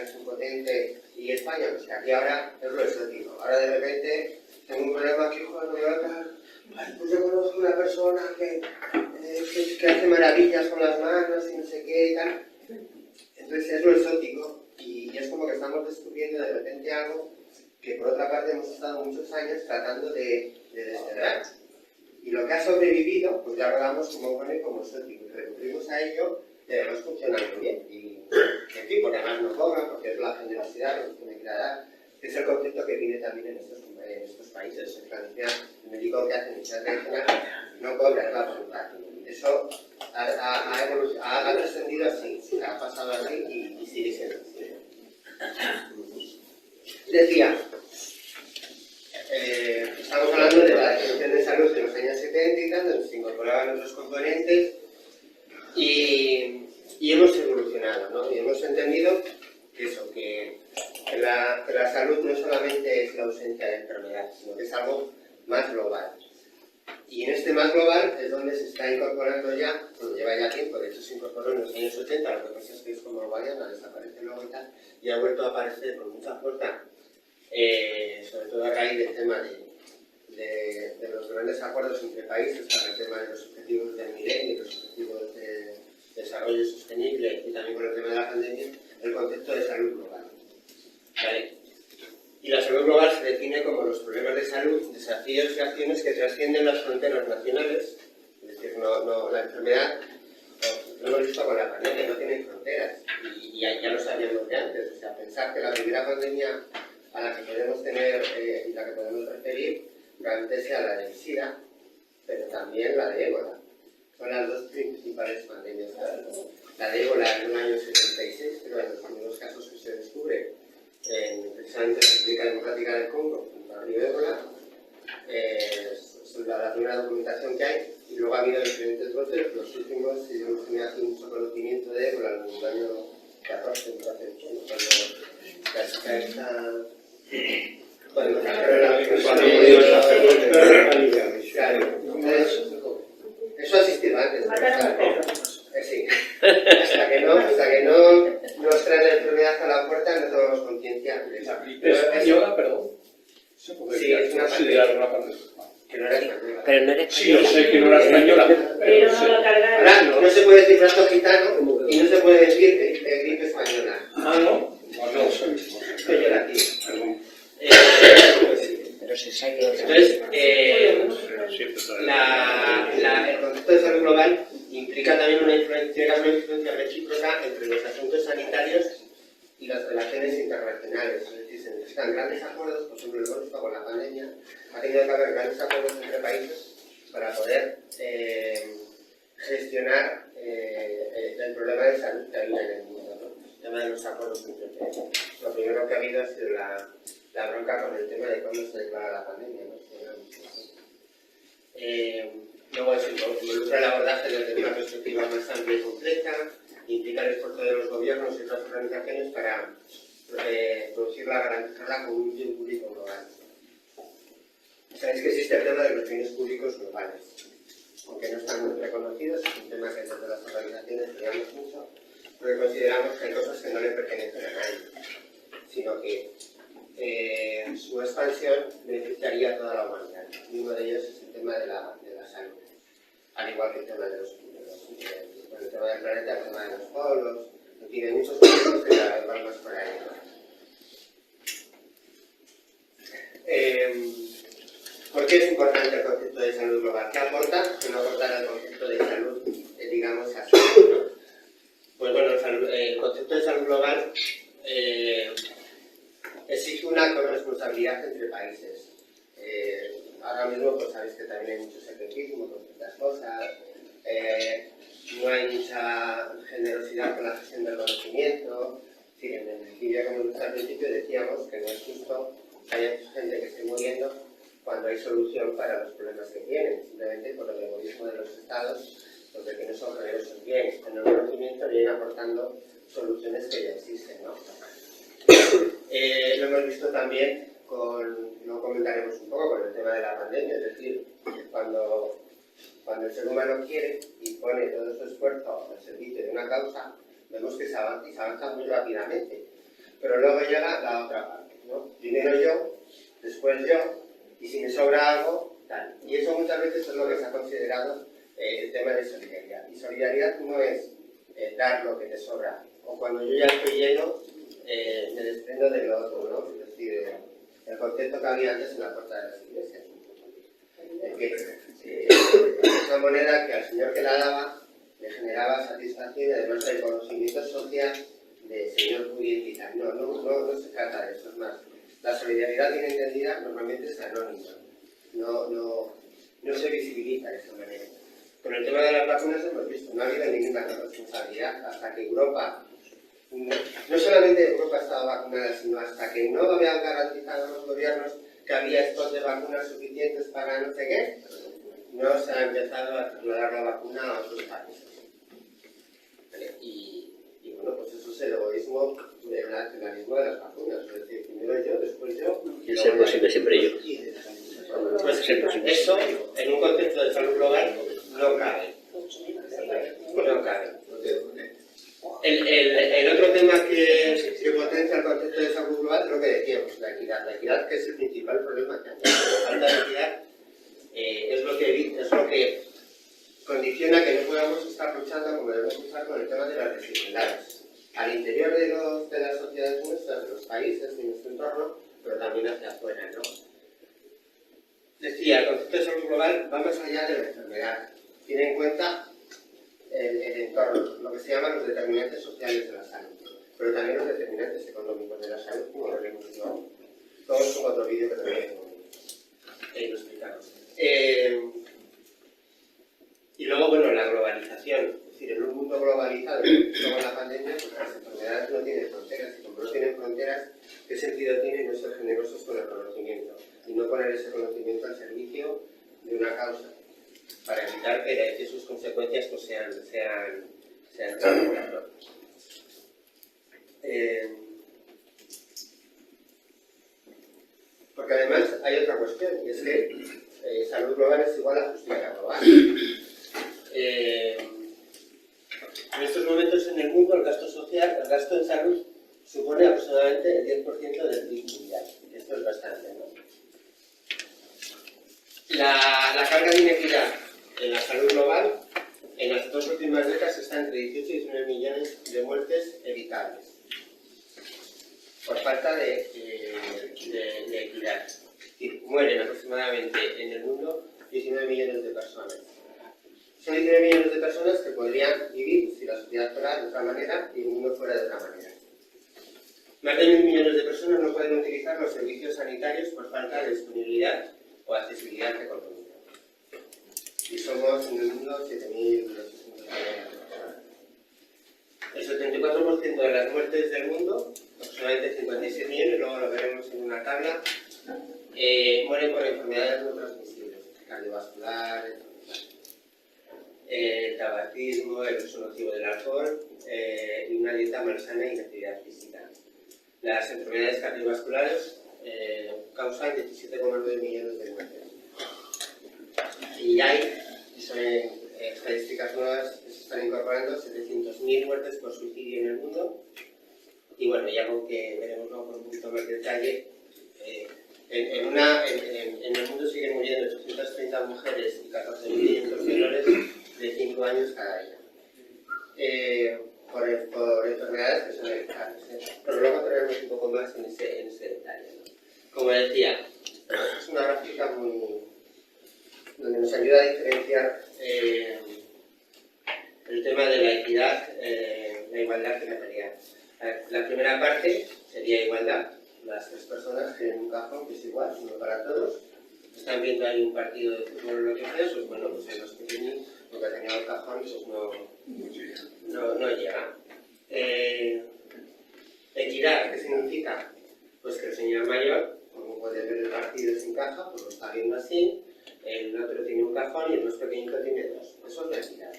es muy potente y España? Pues que aquí ahora es lo exótico. Ahora de repente tengo un problema aquí, joder, me voy a caer. Pues yo conozco una persona que hace maravillas con las manos y no sé qué y tal. Entonces es lo exótico y es como que estamos descubriendo de repente algo que por otra parte hemos estado muchos años tratando de desterrar. Y lo que ha sobrevivido, pues ya lo damos como bueno y como exótico. Y recurrimos a ello y además funciona muy bien. Y en fin, porque además no cobran, porque es la generosidad lo que tiene que dar. Es el concepto que viene también en estos países. En Francia, el médico que hace medicina tradicional no cobra, es la voluntad. Eso ha trascendido así, ha pasado así y sigue siendo así. Decía, estamos hablando de la definición de salud de los años 70 y tal, donde se incorporaban otros componentes y hemos evolucionado, ¿no? Y hemos entendido que la salud no solamente es la ausencia de enfermedad, sino que es algo más global. Y en este más global es donde se está incorporando ya, bueno, lleva ya tiempo, de hecho se incorporó en los años 80, lo que pasa es que es como Guadiana, desaparece luego y tal, y ha vuelto a aparecer con mucha fuerza, sobre todo a raíz del tema de los grandes acuerdos entre países para el tema de los objetivos del milenio y los objetivos de desarrollo sostenible y también con el tema de la pandemia, el concepto de salud global. ¿Vale? Y la salud global se define como los problemas de salud, desafíos y acciones que trascienden las fronteras nacionales. Es decir, la enfermedad, lo hemos visto con la pandemia, no tiene fronteras. Y ya lo sabíamos de antes. O sea, pensar que la primera pandemia a la que podemos tener y la que podemos referir probablemente sea la del SIDA, pero también la de ébola. Son las dos principales pandemias. La de ébola en el año 76, pero en los primeros casos que se descubre precisamente en la República Democrática del Congo, junto al río Ébola, es la primera documentación que hay, y luego ha habido diferentes brotes. Los últimos, si hemos tenido aquí mucho conocimiento de ébola en el año 14, cuando la chica esta... Bueno, cuando murió el sacerdote. Claro, entonces, eso ha existido antes. Sí. Hasta que no nos trae la enfermedad a la puerta, no tomamos conciencia de eso. ¿Española, perdón? Sí, es una pandemia. Que no era española. Pero no eres Sí, yo sé que no era española, Pero sí. no lo cargaron. Ahora, no se puede decir brazo gitano y no se puede decir gripe española. Ah, ¿no? No sé. Peyorativo. Perdón. Pues sí. Pero se sabe que... Entonces, el concepto de salud global implica también una influencia recíproca entre los asuntos sanitarios y las relaciones internacionales. Es decir, se necesitan grandes acuerdos, por ejemplo, el visto con la pandemia, ha tenido que haber grandes acuerdos entre países para poder gestionar el problema de salud que había en el mundo, ¿no? El tema de los acuerdos entre países. Lo primero que ha habido ha sido la bronca con el tema de cuándo se declara la pandemia, ¿no? Luego se involucra el abordaje desde una perspectiva más amplia y completa, implica el esfuerzo de los gobiernos y otras organizaciones para producirla, garantizarla con un bien público global. Sabéis que existe el tema de los bienes públicos globales, aunque no están muy reconocidos, es un tema que desde las organizaciones estudiamos mucho, porque consideramos que hay cosas que no le pertenecen a nadie, sino que su expansión beneficiaría a toda la humanidad. Y uno de ellos es el tema de la salud, al igual que el tema de el tema del planeta, el tema de los polos, en fin, hay muchos puntos que van más por ahí, ¿no? ¿Por qué es importante el concepto de salud global? ¿Qué aporta? Que no aportará el concepto de salud, digamos, así, ¿no? Pues bueno, el concepto de salud global exige una corresponsabilidad entre países. Ahora mismo pues sabéis que también hay mucho secretismo con ciertas cosas, no hay mucha generosidad con la gestión del conocimiento. Sí, en el vídeo que hemos visto al principio decíamos que no es justo que haya mucha gente que esté muriendo cuando hay solución para los problemas que tienen, simplemente por el egoísmo de los estados, pues de que no son generosos bien con el conocimiento, vienen aportando soluciones que ya existen, ¿no? Lo hemos visto también lo comentaremos un poco con el tema de la pandemia, es decir, cuando el ser humano quiere y pone todo su esfuerzo al servicio de una causa, vemos que se avanza y se avanza muy rápidamente. Pero luego llega la otra parte, ¿no? Primero yo, después yo, y si me sobra algo, tal. Y eso muchas veces es lo que se ha considerado el tema de solidaridad. Y solidaridad no es dar lo que te sobra, o cuando yo ya estoy lleno, me desprendo de lo otro, ¿no? Es decir, el concepto que había antes en la puerta de las iglesias. Es una moneda que al señor que la daba le generaba satisfacción y además el conocimiento social de señor pudiente y tal. No se trata de eso, es más. La solidaridad bien entendida normalmente es anónima, no se visibiliza de esa manera. Con el tema de las vacunas hemos visto, no ha habido ninguna responsabilidad hasta que Europa, no solamente Europa estaba vacunada, sino hasta que no habían garantizado los gobiernos que había stock de vacunas suficientes para no sé qué, no se ha empezado a trasladar la vacuna a otros países. ¿Vale? Y bueno, pues eso es el egoísmo del nacionalismo de las vacunas, es decir, primero yo, después yo. Y ser posible siempre yo. Pues eso, en un concepto de salud global, no cabe. No cabe. El otro tema que potencia el concepto de salud global es lo que decíamos, la equidad. La equidad, que es el principal problema que hay. La falta de equidad es lo que condiciona que no podamos estar luchando como debemos luchar con el tema de las desigualdades. Al interior de las sociedades nuestras, de los países, de nuestro entorno, pero también hacia afuera, ¿no? Decía, el concepto de salud global va más allá de la enfermedad. Tiene en cuenta el entorno, lo que se llaman los determinantes sociales de la salud, pero también los determinantes económicos de la salud, como lo veremos luego. Todos con otro vídeo que también lo explicamos. Y luego, bueno, la globalización. Es decir, en un mundo globalizado, como la pandemia, pues las enfermedades no tienen fronteras, y como no tienen fronteras, ¿qué sentido tiene no ser generosos con el conocimiento? Y no poner ese conocimiento al servicio de una causa, para evitar que sus consecuencias pues, sean trágicas, ¿no? Porque además hay otra cuestión, y es que salud global es igual a justicia global. En estos momentos en el mundo el gasto social, el gasto en salud, supone aproximadamente el 10% del PIB mundial. Esto es bastante, ¿no? La carga de inequidad en la salud global en las 2 últimas décadas está entre 18 y 19 millones de muertes evitables por falta de equidad. Es decir, mueren aproximadamente en el mundo 19 millones de personas. Son 19 millones de personas que podrían vivir si la sociedad fuera de otra manera y el mundo fuera de otra manera. Más de 1.000 millones de personas no pueden utilizar los servicios sanitarios por falta de disponibilidad o accesibilidad económica. Y somos en el mundo 7.260 millones de personas. El 74% de las muertes del mundo, aproximadamente 56 millones, luego lo veremos en una tabla, mueren por enfermedades no transmisibles, cardiovasculares. el tabaquismo, el uso nocivo del alcohol y una dieta malsana y inactividad física. Las enfermedades cardiovasculares causan 17,9 millones de muertes. Y hay, son estadísticas nuevas que se están incorporando, 700.000 muertes por suicidio en el mundo. Y bueno, ya algo que veremos luego con un poquito más de detalle, en el mundo siguen muriendo 830 mujeres y 14.500 menores de 5 años cada año. Por enfermedades que son evitables. Pero luego entraremos un poco más en ese detalle, ¿no? Como decía, es una gráfica donde nos ayuda a diferenciar el tema de la equidad, la igualdad y la paridad. La primera parte sería igualdad. Las 3 personas tienen un cajón que es igual, uno para todos. Están viendo ahí un partido de fútbol o lo que sea, pues bueno, pues en los pequeños, lo que tenía el cajón, pues no llega. Equidad, ¿qué significa? Pues que el señor mayor, como puede ver el partido sin caja, pues lo está viendo así, el otro tiene un cajón y el más pequeñito tiene 2. Eso es la equidad.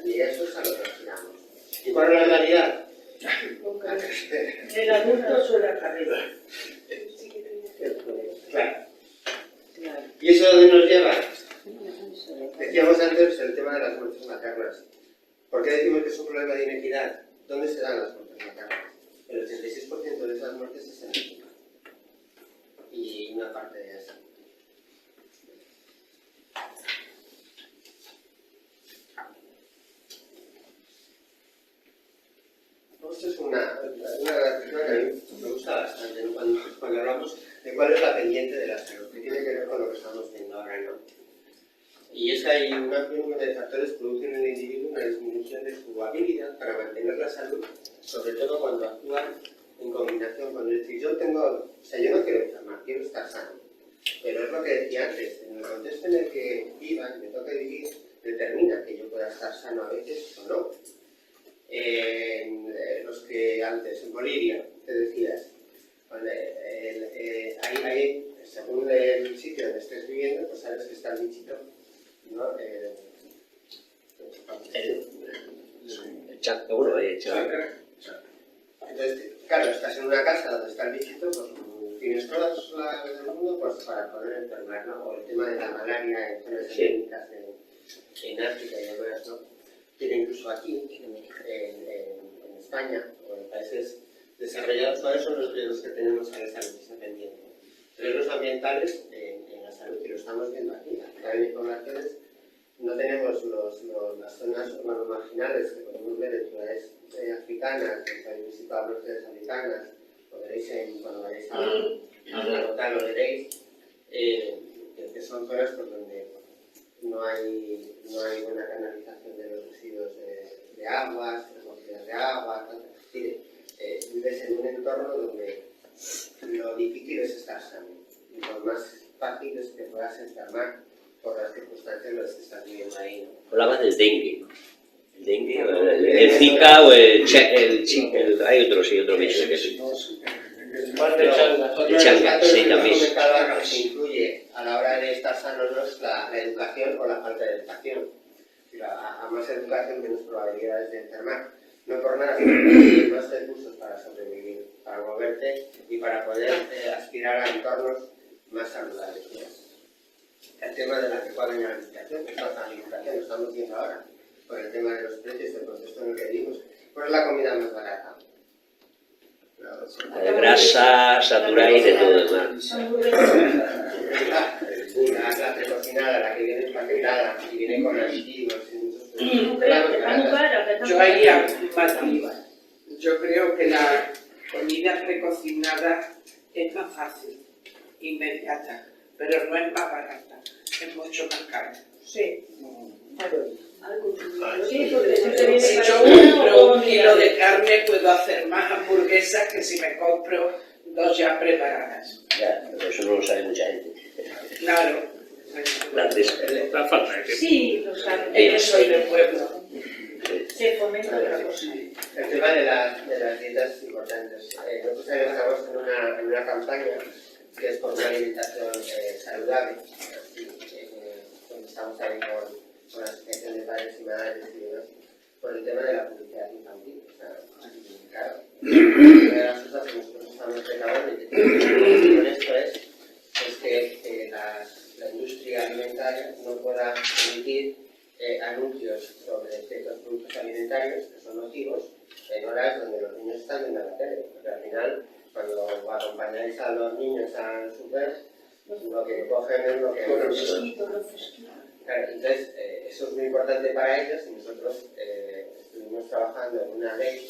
Y eso es a lo que aspiramos. ¿Y cuál es la realidad? El adulto suele arriba. Claro. ¿Y eso dónde nos lleva? Decíamos antes el tema de las muertes maternas. ¿Por qué decimos que es un problema de inequidad? ¿Dónde se dan las muertes maternas? El 86% de esas muertes es en África. Y una parte de Asia. Esto es una gráfica que a mí me gusta bastante, ¿no? Cuando hablamos de cuál es la pendiente de la salud, que tiene que ver con lo que estamos viendo ahora, ¿no? Y es que hay un amplio número de factores que producen en el individuo una disminución de su habilidad para mantener la salud, sobre todo cuando actúan en combinación con el decir, yo no quiero enfermar, quiero estar sano. Pero es lo que decía antes, en el contexto en el que viva y me toca vivir, determina que yo pueda estar sano a veces o no. Los que antes, en Bolivia, te decías, según el sitio donde estés viviendo, pues sabes que está el bichito, ¿no? El chancro. Entonces, claro, estás en una casa donde está el bichito, pues tienes todas las del mundo pues, para poder enfermar, ¿no? O el tema de la malaria en zonas endémicas en África y demás, ¿no? Pero incluso aquí, en España, o en países desarrollados, ¿cuáles son los riesgos que tenemos a la salud independiente? Riesgos ambientales en la salud, y lo estamos viendo aquí. También en poblaciones no tenemos las zonas urbano-marginales que podemos ver en ciudades africanas, en países visitables africanas, lo veréis cuando vayáis a una local, lo veréis, que son zonas por donde no hay buena canalización de los residuos de aguas, recogidas de agua, vives en un entorno donde lo difícil es estar sano y lo más fácil es que puedas enfermar por las circunstancias en las que estás viviendo ahí, ¿no? Hablabas del dengue, ¿no? El dengue, el Zika o hay otro bicho que es. El changa, sí, también. Que se incluye a la hora de estar sano no es la educación o la falta de educación. A más educación, menos probabilidades de enfermar. No por nada, sino que más recursos para sobrevivir, para moverte y para poder aspirar a entornos más saludables. El tema de la adecuada alimentación, que es la alimentación, lo estamos viendo ahora, por el tema de los precios, el contexto en el que vivimos. ¿Cuál es la comida más barata? De grasa, saturada y de todo lo demás. La precocinada, la que viene empaquetada y viene con aditivos y muchos Yo haría más. Yo creo que la comida precocida es más fácil, inmediata, pero no es más barata, es mucho más cara. Sí. Sí, porque si yo compro 1 kilo de carne puedo hacer más hamburguesas que si me compro 2 ya preparadas. Ya, pero eso no lo sabe mucha gente. Claro. La falta de tiempo. Sí, lo saben. Es que soy del pueblo. Se fomenta otra cosa. El tema de las dietas es importante. Nosotros también estamos en una campaña que es por una alimentación saludable. Estamos ahí con la Asociación de Padres padres y madres y demás, por el tema de la publicidad infantil. O sea, claro, una de las cosas que nosotros estamos recabando y que tenemos que con esto es que la industria alimentaria no pueda emitir anuncios sobre ciertos productos alimentarios que son nocivos en horas donde los niños están viendo la tele, porque al final, cuando acompañáis a los niños al súper, lo que cogen es lo que... Claro, entonces, eso es muy importante para ellos y nosotros estuvimos trabajando en una ley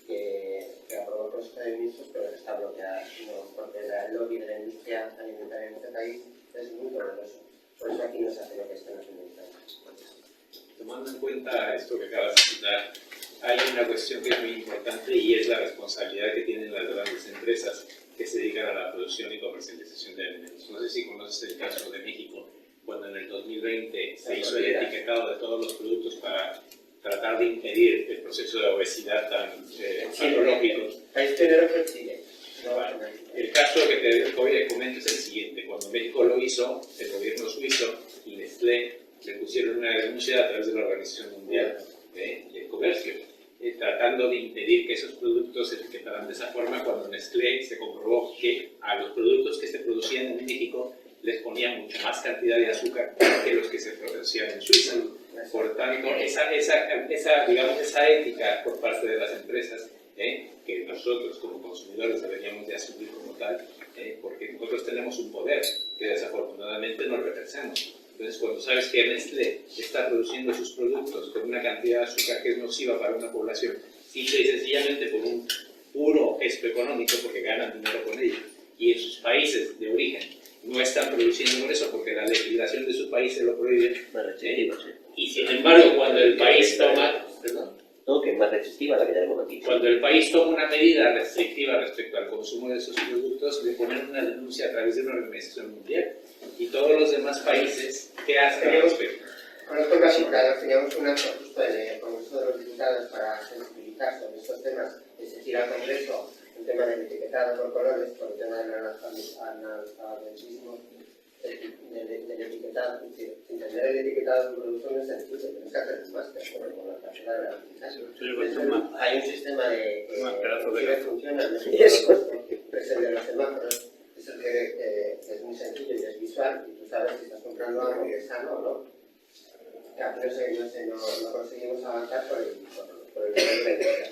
que aprobó el Consejo de Ministros, pero que está bloqueada, porque el lobby de la industria alimentaria en este país es muy poderoso. Por eso aquí no se hace lo que están haciendo en Italia. Tomando en cuenta esto que acabas de citar, hay una cuestión que es muy importante y es la responsabilidad que tienen las grandes empresas que se dedican a la producción y comercialización de alimentos. No sé si conoces el caso de México, cuando en el 2020 se hizo el etiquetado de todos los productos para tratar de impedir el proceso de obesidad tan patológico. País primero fue Chile. El caso que te comento es el siguiente. Cuando México lo hizo, el gobierno suizo y Nestlé le pusieron una denuncia a través de la Organización Mundial del Comercio, tratando de impedir que esos productos se etiquetaran de esa forma, cuando Nestlé se comprobó que a los productos que se producían en México les ponían mucho más cantidad de azúcar que los que se producían en Suiza. Por tanto, esa ética por parte de las empresas, que nosotros como consumidores deberíamos de asumir como tal, porque nosotros tenemos un poder que desafortunadamente no ejercemos. Entonces, cuando sabes que Nestlé está produciendo sus productos con una cantidad de azúcar que es nociva para una población, simple y sencillamente por un puro gesto económico, porque ganan dinero con ello, y en sus países de origen no están produciendo con eso porque la legislación de su país se lo prohíbe, y sin embargo, cuando el país toma... No, que es más restrictiva la que tenemos aquí. Cuando el país toma una medida restrictiva respecto al consumo de esos productos, le ponen una denuncia a través de una organización mundial. Y todos los demás países, ¿qué hacen al respecto? Conozco el caso, teníamos un acto justo en el Congreso de los Diputados para sensibilizar sobre estos temas, es decir, al Congreso, el tema del etiquetado por colores, por el tema del analfabetismo, del etiquetado. Es decir, entender el etiquetado de un producto no es sencillo, tienes que hacer un máster con la carrera de la aplicación. Hay un sistema de que funciona, no presente los semáforos, es el que es muy sencillo y es visual, y tú sabes si estás comprando algo que es sano o no. Que aquí no conseguimos avanzar por el tema de la industria.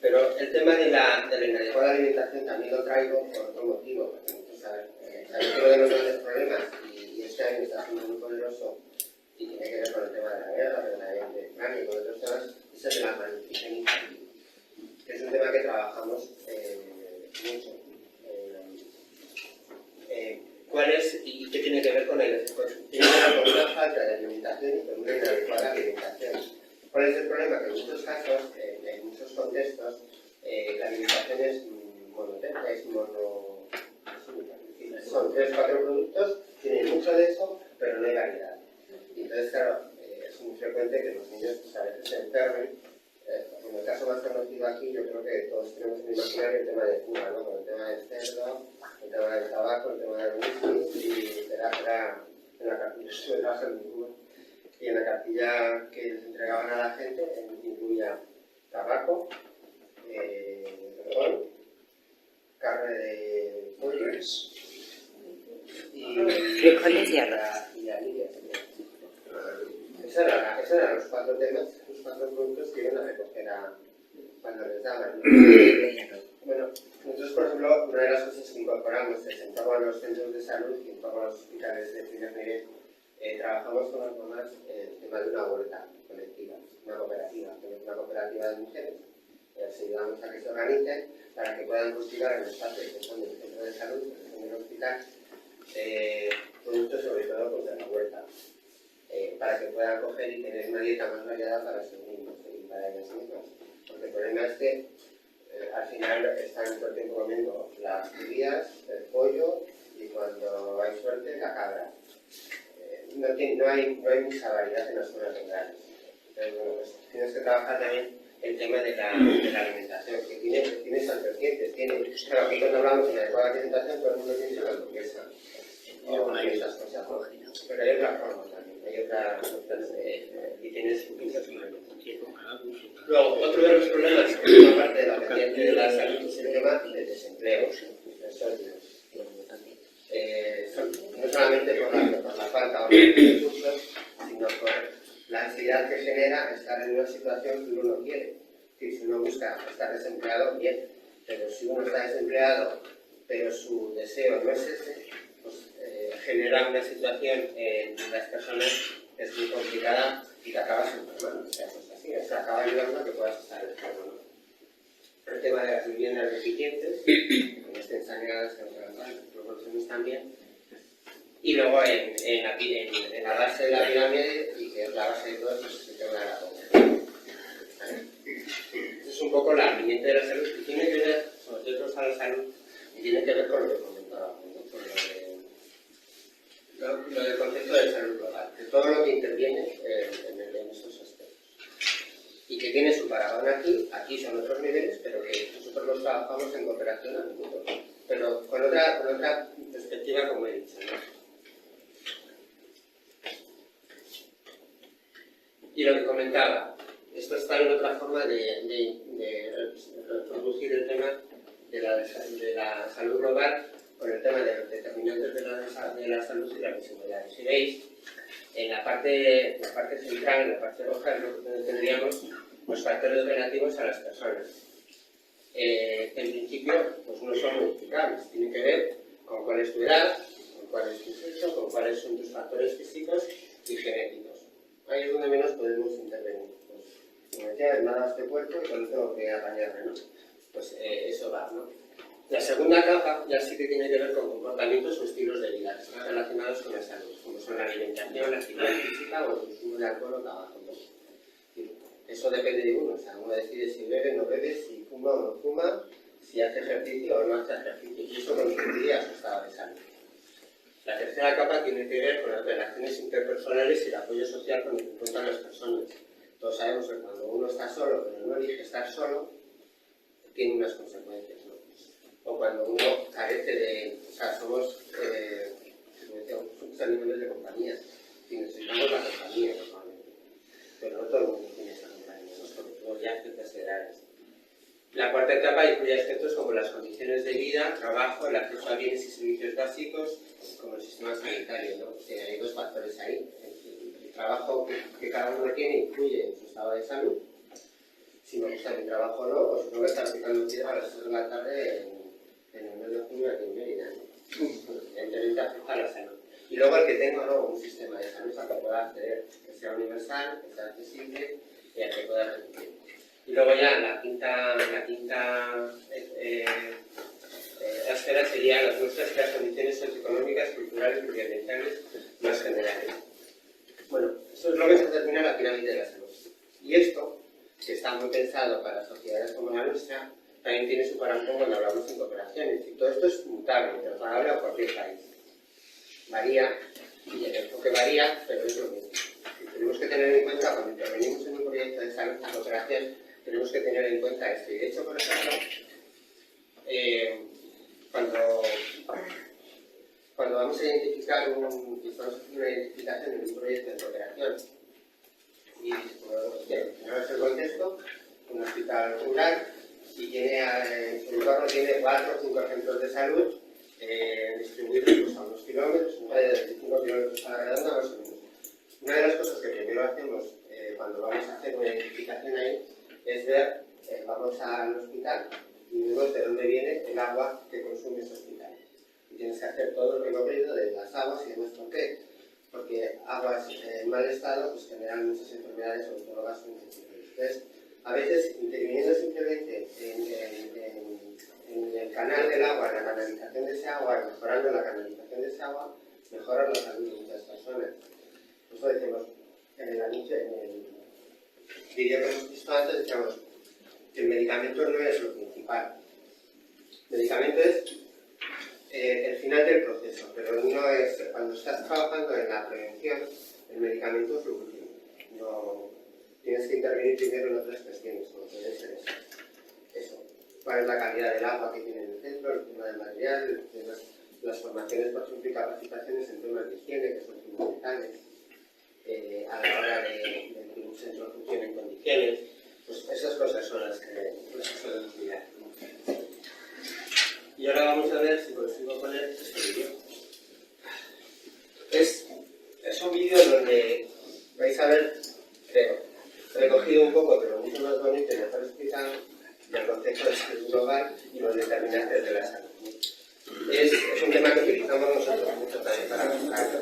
Pero el tema de la inadecuada alimentación también lo traigo por otro motivo, porque muchos saben, uno de los grandes problemas, y este año está siendo muy poderoso, y tiene que ver con el tema de la guerra, de la guerra de Ucrania y con otros temas, es el de la malnutrición infantil, que es un tema que trabajamos mucho. ¿Cuál es y qué tiene que ver con el con una falta de alimentación y con una inadecuada alimentación? ¿Cuál es el problema? Que en muchos casos, en muchos contextos, la alimentación es monoteca, son 3 o 4 productos, tienen mucho de eso, pero no hay variedad. Y entonces, claro, es muy frecuente que los niños pues, a veces se enfermen. En el caso más conocido aquí, yo creo que todos tenemos en imaginario el tema de Cuba, ¿no? Con el tema del cerdo, el tema del tabaco, el tema del whisky, y era en la cartilla, yo trabajo en Cuba, y en la cartilla que les entregaban a la gente incluía tabaco, perdón, carne de pollo y anillas. Esos eran los 4 temas, los 4 productos que iban a recoger cuando les daban. Bueno, nosotros, por ejemplo, una de las cosas que incorporamos es en torno a los centros de salud y en torno a los hospitales de primer nivel, trabajamos con las mamás el tema de una huerta colectiva, una cooperativa de mujeres. Les ayudamos a que se organicen para que puedan cultivar en los espacios que son del centro de salud, que son del hospital, productos sobre todo pues, de la huerta. Para que puedan coger y tener una dieta más variada para sus niños y para ellas mismas. Porque el problema es que al final están todo el tiempo comiendo las judías, el pollo y cuando hay suerte la cabra. No hay mucha variedad en las zonas rurales. Entonces, bueno, pues tienes que trabajar también el tema de la alimentación, que tiene esas vertientes. Claro, aquí cuando hablamos de la adecuada alimentación, todo el mundo piensa en la hamburguesa. O en esas cosas. Pero hay otras formas también. hay otras y tienes luego, otro de los problemas, que una parte de la pendiente de la salud es el tema del desempleo. No solamente por la falta de recursos, sino por la ansiedad que genera estar en una situación que uno no quiere. Si uno busca estar desempleado, bien, pero si uno está desempleado, pero su deseo no es ese, pues genera una situación en las personas que es muy complicada y que acabas enfermando. O sea, pues así, o sea, acaba ayudando a que puedas estar enfermo, ¿no? El tema de las viviendas deficientes, como estén saneadas, que las proporciones también. Y luego en la base de la pirámide, y que es la base de todo, pues el tema de la pobreza. Eso es un poco la ambiente de la salud, que tiene que ver, sobre todo a la salud, y tiene que ver con lo que comentaba, con lo del concepto de salud global, de todo lo que interviene en estos aspectos. Y que tiene su paragón aquí son otros niveles, pero que nosotros los trabajamos en cooperación al mundo, pero con otra perspectiva, como he dicho, ¿no? Y lo que comentaba, esto es también otra forma de reproducir el tema de la salud global con el tema de los determinantes de la salud y la visibilidad. Si veis, en la parte central, en la parte roja, es donde tendríamos los factores relativos a las personas. En principio, pues no son modificables, tienen que ver con cuál es tu edad, con cuál es tu sexo, con cuáles son tus factores físicos y genéticos. Ahí es donde menos podemos intervenir. Pues, como decía, nada este cuerpo y solo tengo que apañarme, ¿no? Pues eso va, ¿no? La segunda capa ya sí que tiene que ver con comportamientos o estilos de vida que están relacionados con la salud, como son la alimentación, la actividad física o el consumo de alcohol o tabaco, ¿no? Eso depende de uno, o sea, uno decide si bebe o no bebe, si fuma o no fuma, si hace ejercicio o no hace ejercicio, y eso contribuiría a su estado de salud. La tercera capa tiene que ver con las relaciones interpersonales y el apoyo social con el que cuentan las personas. Todos sabemos que cuando uno está solo, pero no elige estar solo, tiene unas consecuencias, ¿no? O cuando uno carece de... O sea, somos muchos animales de compañía, y necesitamos la compañía normalmente. Pero no todo el mundo tiene esa compañía, ¿no? Sobre todo ya en ciertas edades. La cuarta etapa incluye aspectos como las condiciones de vida, trabajo, el acceso a bienes y servicios básicos, como el sistema sanitario, ¿no? Hay dos factores ahí. El trabajo que cada uno tiene influye en su estado de salud. Si me gusta mi trabajo o no, pues tengo que estar picando piedra a las 3 de la tarde en el mes de junio aquí en Mérida, ¿no? Evidentemente afecta a la salud. Y luego el que tenga, ¿no?, un sistema de salud al que pueda acceder, que sea universal, que sea accesible y al que pueda recibir. Y luego ya la quinta esfera sería las nuestras condiciones socioeconómicas, culturales y medioambientales más generales. Bueno, eso es lo que se determina la pirámide de la salud. Y esto, que está muy pensado para sociedades como la nuestra, también tiene su parangón cuando hablamos en cooperación. Es decir, todo esto es mutable, transformable a cualquier país. Varía, y el enfoque varía, pero es lo mismo. Tenemos que tener en cuenta, cuando intervenimos en un proyecto de salud y cooperación, tenemos que tener en cuenta esto. Y de hecho, por ejemplo, cuando vamos a identificar una identificación en un proyecto de cooperación, y no es el contexto, un hospital rural, y tiene, su entorno tiene 4 o 5 centros de salud distribuidos pues, a unos kilómetros, un radio de 25 kilómetros a la redonda, más o menos. Una de las cosas que primero hacemos cuando vamos a hacer una identificación ahí es ver, vamos al hospital y vemos de dónde viene el agua que consume ese hospital. Y tienes que hacer todo el recorrido de las aguas y demás. ¿Por qué? Porque aguas en mal estado pues, generan muchas enfermedades, sobre todo gastrointestinales. Entonces, a veces, interviniendo simplemente en el canal del agua, en la canalización de ese agua, mejorando la canalización de ese agua, mejoran la salud de muchas personas. Por eso decimos, en el anuncio, en el vídeo que hemos visto antes, decíamos que el medicamento no es lo principal. El medicamento es el final del proceso, pero no es, cuando estás trabajando en la prevención, el medicamento es lo último. No, tienes que intervenir primero en otras cuestiones, como puede ser eso. ¿Cuál es la calidad del agua que tiene en el centro, el tema del material, las formaciones, por ejemplo, y capacitaciones en temas de higiene, que son fundamentales. a la hora de que un centro funcione en condiciones. Pues esas cosas son las que solemos mirar. Y ahora vamos a ver si consigo poner este vídeo. Es un vídeo donde vais a ver, creo, he recogido un poco, pero mucho más bonito y mejor explicado, el concepto de salud global y los determinantes de la salud. Es un tema que utilizamos nosotros mucho también para buscarlo.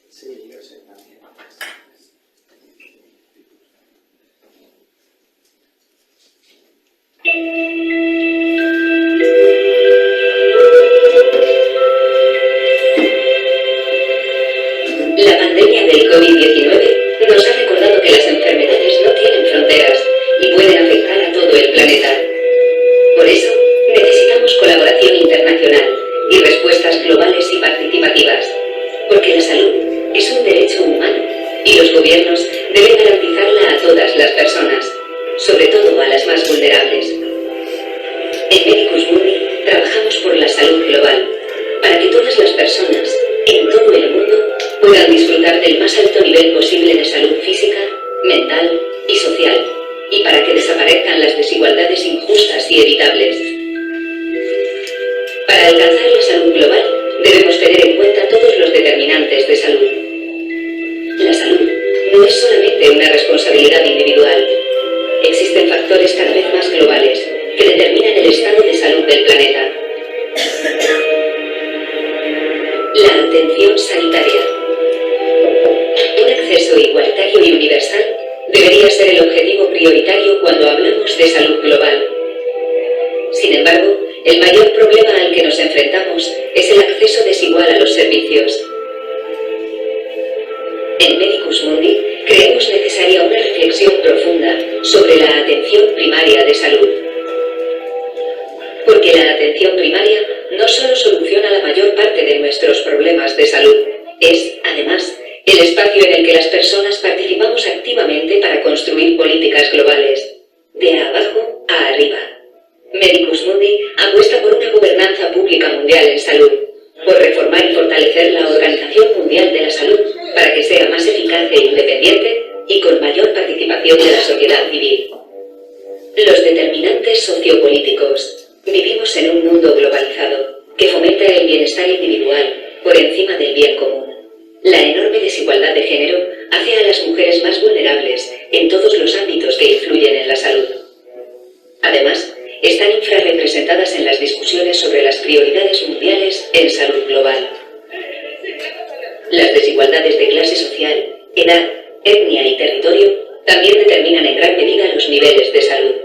Sí, yo sé también. La pandemia del COVID-19 nos ha recordado que las enfermedades no tienen fronteras y pueden afectar a todo el planeta. Por eso, necesitamos colaboración internacional y respuestas globales y participativas, porque la salud es un derecho humano y los gobiernos deben garantizarla a todas las personas, sobre todo a las más vulnerables. En Medicus Mundi trabajamos por la salud global, para que todas las personas, en todo el mundo, puedan disfrutar del más alto nivel posible de salud física, mental y social, y para que desaparezcan las desigualdades injustas y evitables. Para alcanzar la salud global, debemos tener en cuenta todos los determinantes de salud. La salud no es solamente una responsabilidad individual. Existen factores cada vez más globales que determinan el estado de salud del planeta. La atención sanitaria. Un acceso igualitario y universal debería ser el objetivo prioritario cuando hablamos de salud global. Sin embargo, el mayor problema al que nos enfrentamos es el acceso desigual a los servicios. En Medicus Mundi creemos necesaria una reflexión profunda sobre la atención primaria de salud. Porque la atención primaria no solo soluciona la mayor parte de nuestros problemas de salud, es, además, el espacio en el que las personas participamos activamente para construir políticas globales, de abajo a arriba. Medicus Mundi apuesta por una gobernanza pública mundial en salud, por reformar y fortalecer la Organización Mundial de la Salud para que sea más eficaz e independiente y con mayor participación de la sociedad civil. Los determinantes sociopolíticos. Vivimos en un mundo globalizado que fomenta el bienestar individual por encima del bien común. La enorme desigualdad de género hace a las mujeres más vulnerables en todos los ámbitos que influyen en la salud. Además, están infrarrepresentadas en las discusiones sobre las prioridades mundiales en salud global. Las desigualdades de clase social, edad, etnia y territorio también determinan en gran medida los niveles de salud.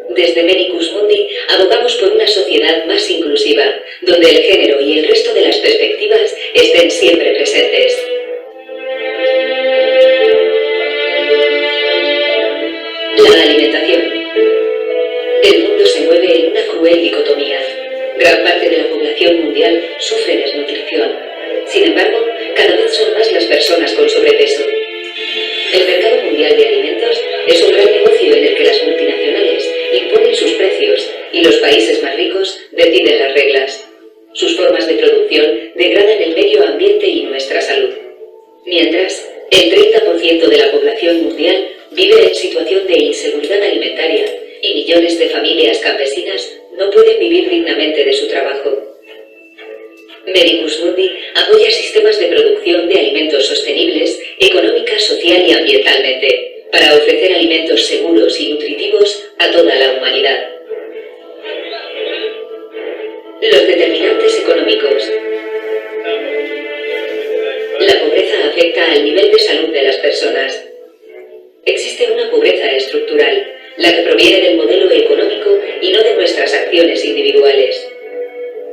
Desde Medicus Mundi abogamos por una sociedad más inclusiva, donde el género y el resto de las perspectivas estén siempre presentes. La alimentación. El mundo se mueve en una cruel dicotomía. Gran parte de la población mundial sufre desnutrición. Sin embargo, cada vez son más las personas con sobrepeso. El mercado mundial de alimentos es un gran negocio en el que las multinacionales imponen sus precios y los países más ricos deciden las reglas. Sus formas de producción degradan el medio ambiente y nuestra salud. Mientras, el 30% de la población mundial vive en situación de inseguridad alimentaria y millones de familias campesinas no pueden vivir dignamente de su trabajo. Medicus Mundi apoya sistemas de producción de alimentos sostenibles, económica, social y ambientalmente, para ofrecer alimentos seguros y nutritivos a toda la humanidad. Los determinantes económicos. La pobreza afecta al nivel de salud de las personas. Existe una pobreza estructural, la que proviene del modelo económico y no de nuestras acciones individuales.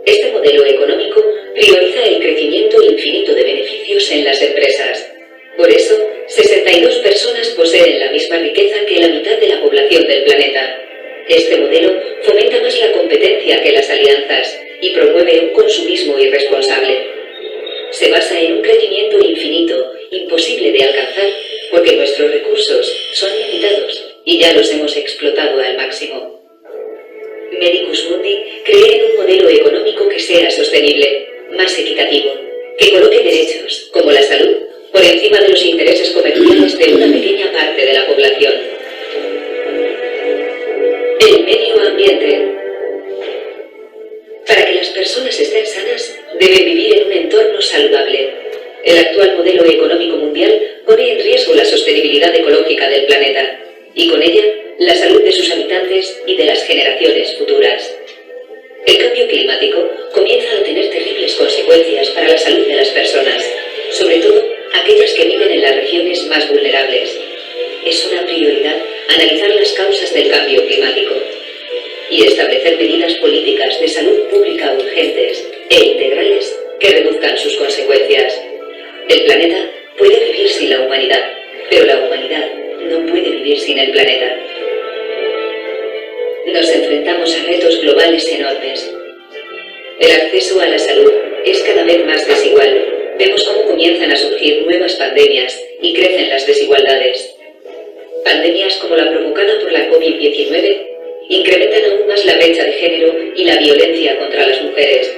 Este modelo económico prioriza el crecimiento infinito de beneficios en las empresas. Por eso, 62 personas poseen la misma riqueza que la mitad de la población del planeta. Este modelo fomenta más la competencia que las alianzas y promueve un consumismo irresponsable. Se basa en un crecimiento infinito, imposible de alcanzar, porque nuestros recursos son limitados y y ya los hemos explotado al máximo. Medicus Mundi cree en un modelo económico que sea sostenible, más equitativo, que coloque derechos, como la salud, por encima de los intereses comerciales de una pequeña parte de la población. El medio ambiente. Para que las personas estén sanas, deben vivir en un entorno saludable. El actual modelo económico mundial pone en riesgo la sostenibilidad ecológica del planeta, y con ella, la salud de sus habitantes y de las generaciones futuras. El cambio climático comienza a tener terribles consecuencias para la salud de las personas, sobre todo aquellas que viven en las regiones más vulnerables. Es una prioridad analizar las causas del cambio climático y establecer medidas políticas de salud pública urgentes e integrales que reduzcan sus consecuencias. El planeta puede vivir sin la humanidad, pero la humanidad no puede vivir sin el planeta. Nos enfrentamos a retos globales enormes. El acceso a la salud es cada vez más desigual. Vemos cómo comienzan a surgir nuevas pandemias y crecen las desigualdades. Pandemias como la provocada por la COVID-19 incrementan aún más la brecha de género y la violencia contra las mujeres.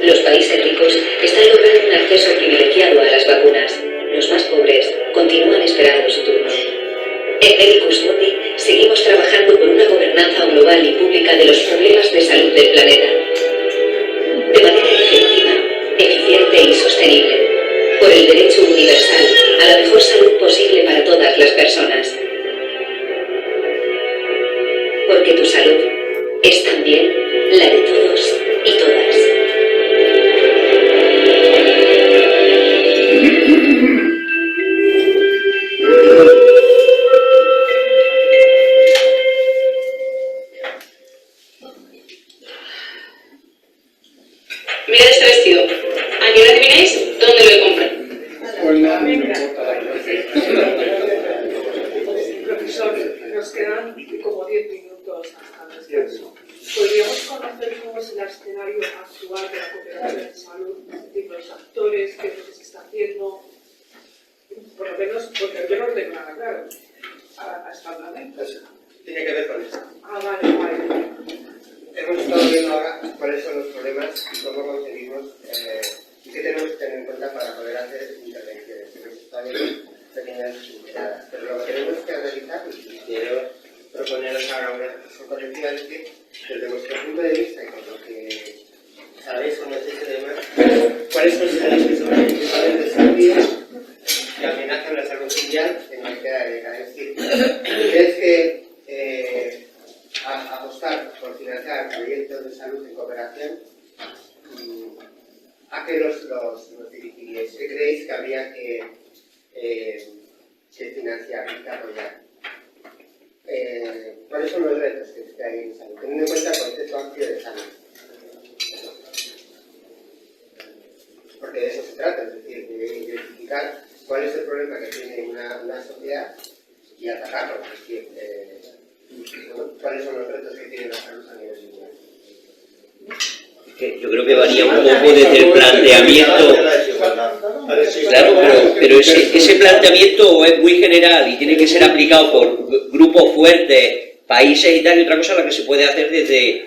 Los países ricos están logrando un acceso privilegiado a las vacunas. Los más pobres continúan esperando su turno. En Medicus Mundi seguimos trabajando por una gobernanza global y pública de los problemas de salud del planeta. De manera efectiva, eficiente y sostenible. Por el derecho universal a la mejor salud posible para todas las personas. Porque tu salud es también la de todos y todas. Mirad este vestido. ¿A qué hora adivináis dónde lo he comprado? Pues nada, me Venga. importa la Profesor, nos quedan como 10 minutos hasta el descanso. ¿Podríamos conocer cómo es el escenario actual de la cooperación en salud? Es decir, los actores, qué es lo que se está haciendo. Por lo menos, porque yo no lo tengo nada claro. Hasta el momento. Tiene que ver con eso. Vale. Hemos estado viendo ahora cuáles son los problemas y cómo conseguimos y qué tenemos que tener en cuenta para poder hacer intervenciones. Hemos estado viendo pequeñas pinceladas, pero lo que tenemos que analizar, y quiero proponeros ahora una reflexión colectiva, es que desde vuestro punto de vista y con lo que sabéis, conocéis y demás, ¿cuáles consideráis que son los principales desafíos que amenazan la salud mundial en la década de década? Es decir, ¿crees que apostar por financiar proyectos de salud en cooperación, ¿a qué los dirigiríais? ¿Qué creéis que habría que financiar y que apoyar? ¿Cuáles son los retos que hay en salud? Teniendo en cuenta el concepto amplio de salud. Porque de eso se trata, es decir, de identificar cuál es el problema que tiene una sociedad y atacarlo. Es decir, ¿cuáles son los retos que tiene la salud a nivel mundial? Yo creo que varía un poco desde el planteamiento. Claro, pero ese planteamiento es muy general y tiene que ser aplicado por grupos fuertes, países y tal, y otra cosa la que se puede hacer desde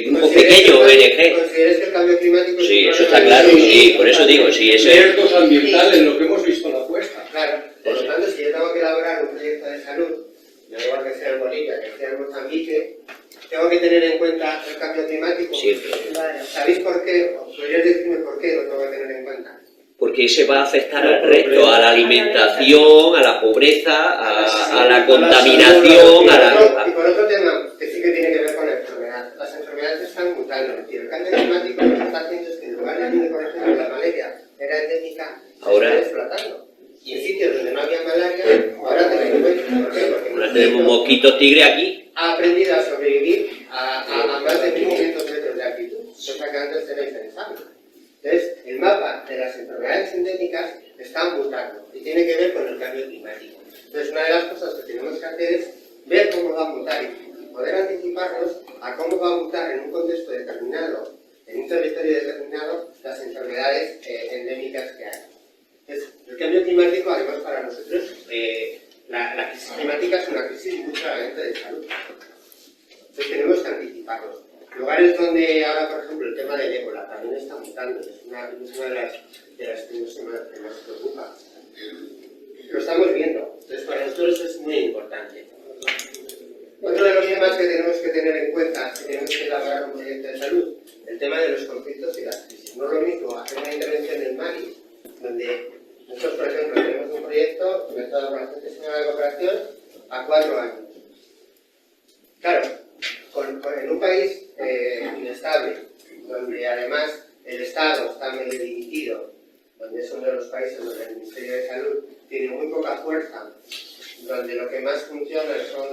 grupos pequeños, ONG. ¿Consideras que el cambio climático? Sí, eso está claro, sí, por eso digo, sí, eso es. Riesgos ambientales, lo que hemos visto en la cuesta. Claro, por lo tanto, si yo tengo que elaborar un proyecto de salud, da igual que sea en Bolivia, que sea en Mozambique, tengo que tener en cuenta el cambio climático. Siempre. ¿Sabéis por qué? ¿O podríais decirme por qué lo tengo que tener en cuenta? Porque ese va a afectar al resto, a la alimentación, a la pobreza, a la contaminación, Y por otro tema, que sí que tiene que ver con la enfermedad. Las enfermedades están mutando, es decir, el cambio climático lo que está haciendo es que en lugar de donde, por ejemplo, la malaria era endémica, ahora se está explotando. Y en sitios donde no había malaria, ahora tenemos. ¿Por qué? Porque ahora tenemos mosquitos tigre aquí. Ha aprendido a sobrevivir a más de 1500 metros de altitud, cosa que antes era impensable. Entonces, el mapa de las enfermedades endémicas está mutando y tiene que ver con el cambio climático. Entonces, una de las cosas que tenemos que hacer es ver cómo va a mutar y poder anticiparnos a cómo va a mutar en un contexto determinado, en un territorio determinado, las enfermedades endémicas que hay. Entonces, el cambio climático, además, para nosotros, la crisis climática claramente de salud. Entonces tenemos que anticiparlos. Lugares donde ahora, por ejemplo, el tema del ébola también está mutando, es una de las que nos preocupa. Lo estamos viendo, entonces para nosotros es muy importante. Otro de los temas que tenemos que tener en cuenta si tenemos que elaborar un proyecto de salud, el tema de los conflictos y las crisis. No es lo mismo hacer una intervención en Mali, donde nosotros, por ejemplo, tenemos un proyecto de método de Centro de Cooperación a 4 años. Claro, en un país inestable, donde además el Estado está medio dimitido, donde es uno de los países donde el Ministerio de Salud tiene muy poca fuerza, donde lo que más funciona son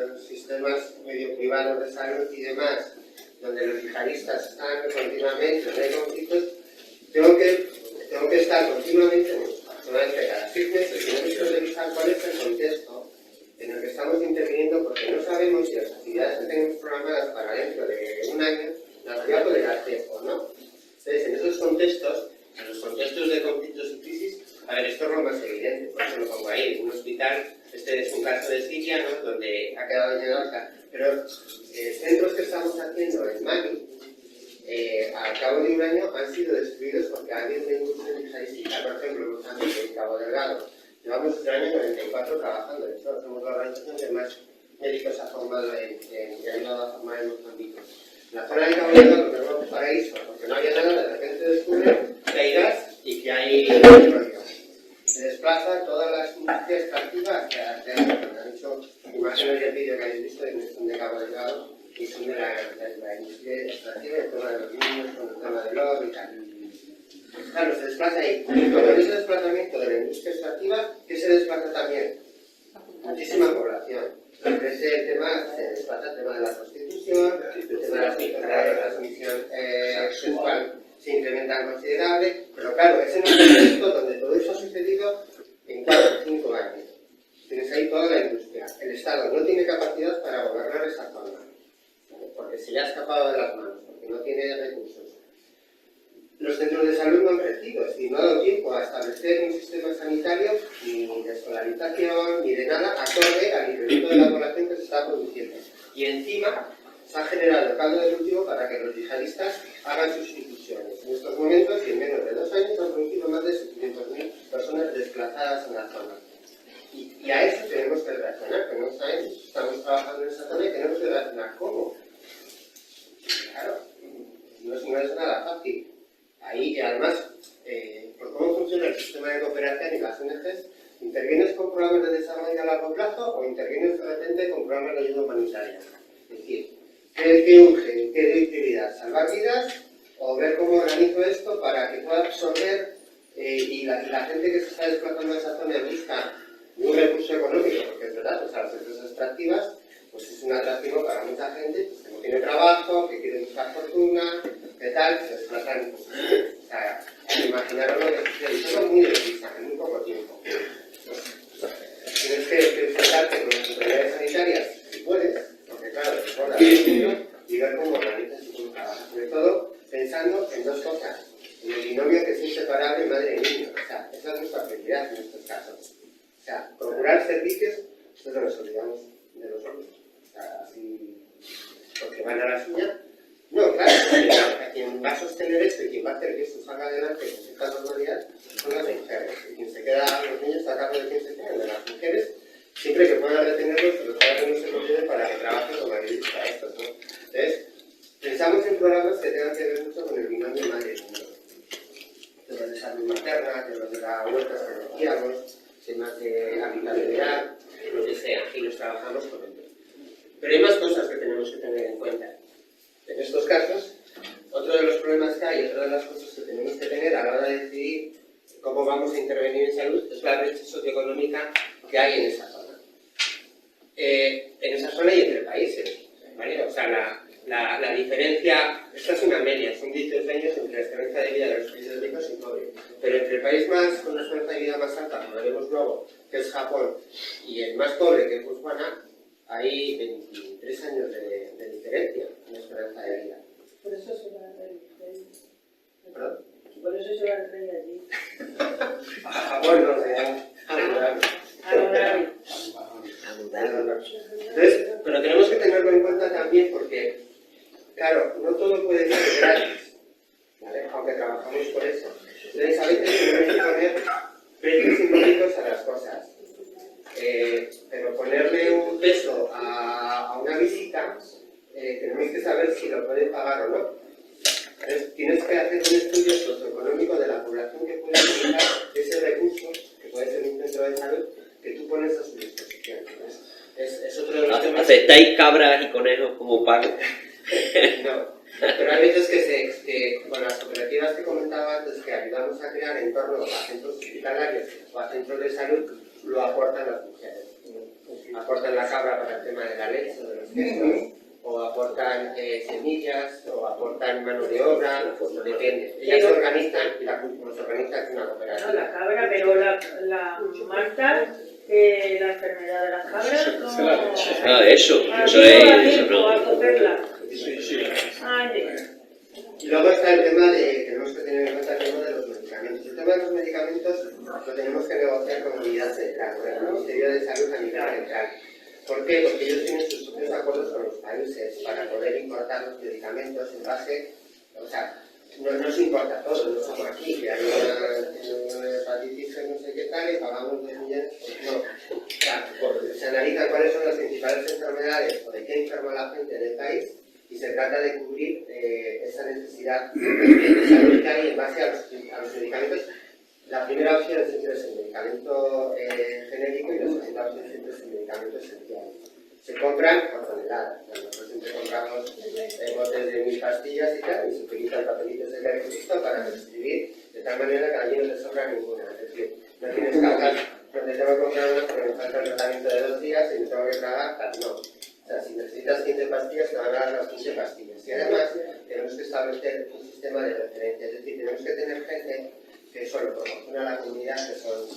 los sistemas medio privados de salud y demás, donde los yihadistas están continuamente, donde hay conflictos, tengo que estar continuamente, cada 6 meses, tenemos que revisar cuál es el contexto en el que estamos interviniendo, porque no sabemos si las actividades que tenemos programadas para dentro de un año las voy a poder hacer o no. Entonces, en esos contextos, en los contextos de conflictos y crisis, a ver, esto es lo más evidente, por eso lo pongo ahí, un hospital, este es un caso de Siria, ¿no?, donde ha quedado lleno, pero centros que estamos haciendo en Mali, al cabo de un año han sido destruidos porque ha habido una industria yihadista, por ejemplo, en Mozambique, en Cabo Delgado. Llevamos desde el año 94 trabajando, de hecho, somos la organización que más médicos ha formado que ha ayudado a formar en Mozambique. En la zona de Cabo Delgado tenemos un paraíso, porque no había nada, de repente se descubre que hay gas y que hay petróleo. Se desplaza todas las industrias extractivas que han hecho imágenes del vídeo que habéis visto y son de Cabo Delgado y son de la industria extractiva, el tema de los niños, con el tema del oro y tal. Claro, se desplaza ahí. Y con ese desplazamiento de la industria extractiva, ¿qué se desplaza también? Muchísima población. Crece el tema, se desplaza el tema de la prostitución, el tema de la transmisión sexual se incrementan considerable, pero claro, es en un contexto donde todo eso ha sucedido en 4 o 5 años. Tienes ahí toda la industria. El Estado no tiene capacidad para gobernar esa zona, porque se le ha escapado de las manos, porque no tiene recursos. Los centros de salud no han crecido, es decir, no ha dado tiempo a establecer un sistema sanitario ni de escolarización ni de nada acorde al incremento de la población que se está produciendo. Y encima se ha generado el caldo de cultivo para que los yihadistas hagan sus incursiones. En estos momentos, y en menos de 2 años, han producido más de 700.000 personas desplazadas en la zona. Y a eso tenemos que reaccionar, que no sabemos, estamos trabajando en esa zona y tenemos que reaccionar. ¿Cómo? Claro, no es nada fácil. Ahí, además, por cómo funciona el sistema de cooperación y las ONGs, ¿intervienes con programas de desarrollo a largo plazo o intervienes de repente con programas de ayuda humanitaria? Es decir, ¿qué urge? ¿Qué doy prioridad? ¿Salvar vidas o ver cómo organizo esto para que pueda absorber y la gente que se está desplazando a esa zona en busca de un recurso económico? Porque es verdad, o sea, las empresas extractivas pues es un atractivo para mucha gente pues, que no tiene trabajo, que quiere buscar fortuna, que tal, que se desplazan. Pues, o sea, imaginaros lo que sucede. Y todo muy deprisa, en muy poco tiempo. Tienes que enfrentarte con las autoridades sanitarias, si puedes, porque claro, te sobra el niño, y ver cómo organizas y cómo trabajas. Sobre todo pensando en 2 cosas. En el binomio que es inseparable madre y niño. O sea, esa es nuestra prioridad en estos casos. O sea, procurar servicios, nosotros nos olvidamos de los hombres. O sea, así, porque van a la suya. No, claro, a quien va a sostener esto y quien va a hacer que esto salga adelante con cierta normalidad son las mujeres. Y quien se queda, los niños está a cargo de quien se queda, de las mujeres, siempre que puedan retenerlos, que los padres no se convienen para que trabajen como agricultores para estos, ¿no? Entonces, pensamos en programas que tengan que ver mucho con el binomio madre y niño. Temas de salud materna, temas de la huerta que decíamos, temas de habitabilidad, lo que sea, y los trabajamos con ellos. Pero hay más cosas que tenemos que tener en cuenta. En estos casos, otro de los problemas que hay, otra de las cosas que tenemos que tener a la hora de decidir cómo vamos a intervenir en salud es la brecha socioeconómica que hay en esa zona. En esa zona y entre países, ¿vale? O sea, la diferencia, esta es una media, son 18 años entre la esperanza de vida de los países ricos y pobres. Pero entre el país con la esperanza de vida más alta, como veremos luego, que es Japón, y el más pobre, que es Botswana, hay 23 años de diferencia en la esperanza de vida. Por eso se va a reír. ¿Perdón? Por eso se va a reír allí. Japón no, Abu Dhabi. Abu Dhabi. Abu Dhabi. ¿Aceptáis cabras y conejos como pago? No, pero hay veces que con las cooperativas que comentaba antes, que ayudamos a crear en torno a centros hospitalarios o a centros de salud, lo aportan las mujeres. Aportan la cabra para el tema de la leche o de los quesos, o aportan semillas, o aportan mano de obra, pues no depende. Ellas se organizan y nos organiza una cooperativa. No, la cabra, pero la Marta, la enfermedad de las cabras, no... Eso no. A cogerla. Y luego está el tema de, tenemos que tener en cuenta el tema de los medicamentos. El tema de los medicamentos lo tenemos que negociar con la unidad central, con el Ministerio de Salud a nivel central. ¿Por qué? Porque ellos tienen sus propios acuerdos con los países para poder importar los medicamentos en base, o sea, no se importa todo, no somos aquí, que hay una hepatitis no sé qué tal y pagamos 2 millones, pues no. O sea, se analiza cuáles son las principales enfermedades o de qué enferma la gente en el país y se trata de cubrir esa necesidad de salud que hay en base a los medicamentos. La primera opción siempre es el medicamento genérico y la segunda opción siempre es el medicamento esencial. Se compran por toneladas. Nosotros siempre compramos botes de 1000 pastillas y tal, y se utilizan papelitos de registro para prescribir de tal manera que allí no te sobra ninguna. Es decir, no tienes cajas donde tengo que comprar una porque me falta un tratamiento de 2 días y me tengo que tragar tal. No. O sea, si necesitas 15 pastillas, te van a dar las 15 pastillas. Y además, tenemos que establecer un sistema de referencia. Es decir, tenemos que tener gente que eso lo proporciona a la comunidad, que son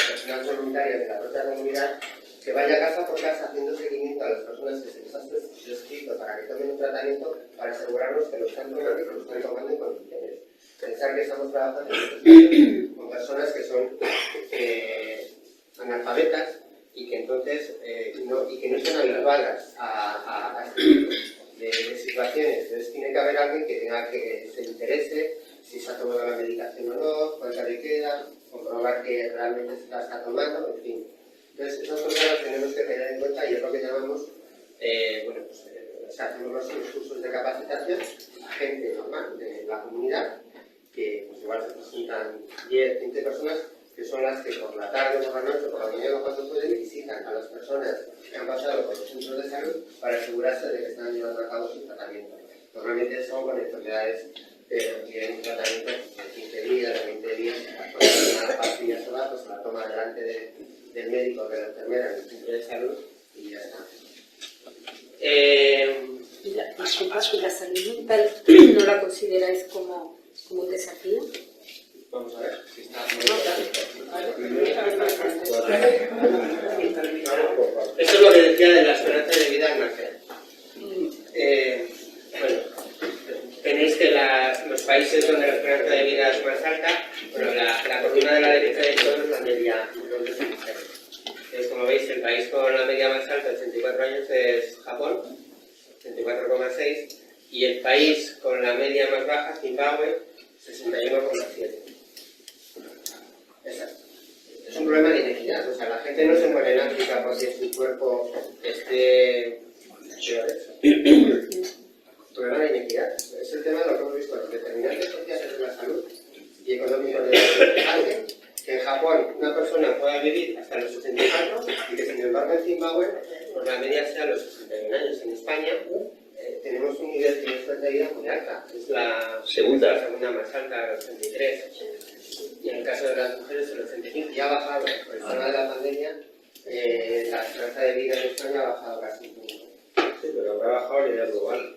personas voluntarias de la propia comunidad, que vaya casa por casa haciendo seguimiento a las personas que se les ha prescrito para que tomen un tratamiento para asegurarnos que lo están tomando y que lo están tomando en condiciones. Pensar que estamos trabajando con personas que son analfabetas y que entonces no están habituadas a este tipo de situaciones. Entonces tiene que haber alguien que se interese si se ha tomado la medicación o no, cuánta le queda, comprobar que realmente se la está tomando, en fin. Entonces esas cosas las tenemos que tener en cuenta y es lo que llamamos, hacemos los cursos de capacitación a gente normal de la comunidad, que pues igual se presentan 10, 15 personas, que son las que por la tarde, por la noche, por la mañana, cuando pueden, visitan a las personas que han pasado por los centros de salud para asegurarse de que están llevando a cabo su tratamiento. Normalmente son con enfermedades que tienen un tratamiento de 15 días, de 20 días, una pastilla sola, pues la toma delante del médico o de la enfermera en el centro de salud y ya está. ¿Y la salud mental no la consideráis como un desafío? Vamos a ver si está. Eso es lo que decía de la esperanza de vida al nacer. Tenéis que los países donde la esperanza de vida es más alta, la columna de la derecha de todo es la media de sus mujeres. Como veis, el país con la media más alta, 84 años, es Japón, 84,6, y el país con la media más baja, Zimbabue, 61,7. Es un problema de inequidad, o sea, la gente no se muere en África porque su cuerpo esté peor. Problema de inequidad. Es el tema de lo que hemos visto, los determinantes sociales de la salud y económicos de la salud. Que en Japón una persona pueda vivir hasta los 64 y que sin embargo en Zimbabue por la media sea los 61 años. En España tenemos un nivel de vida muy alta. Es la segunda más alta, los 83. Y en el caso de las mujeres, el 85. Ya ha bajado por el tema de la pandemia. La esperanza de vida en España ha bajado casi un poco. Sí, pero habrá bajado a nivel global.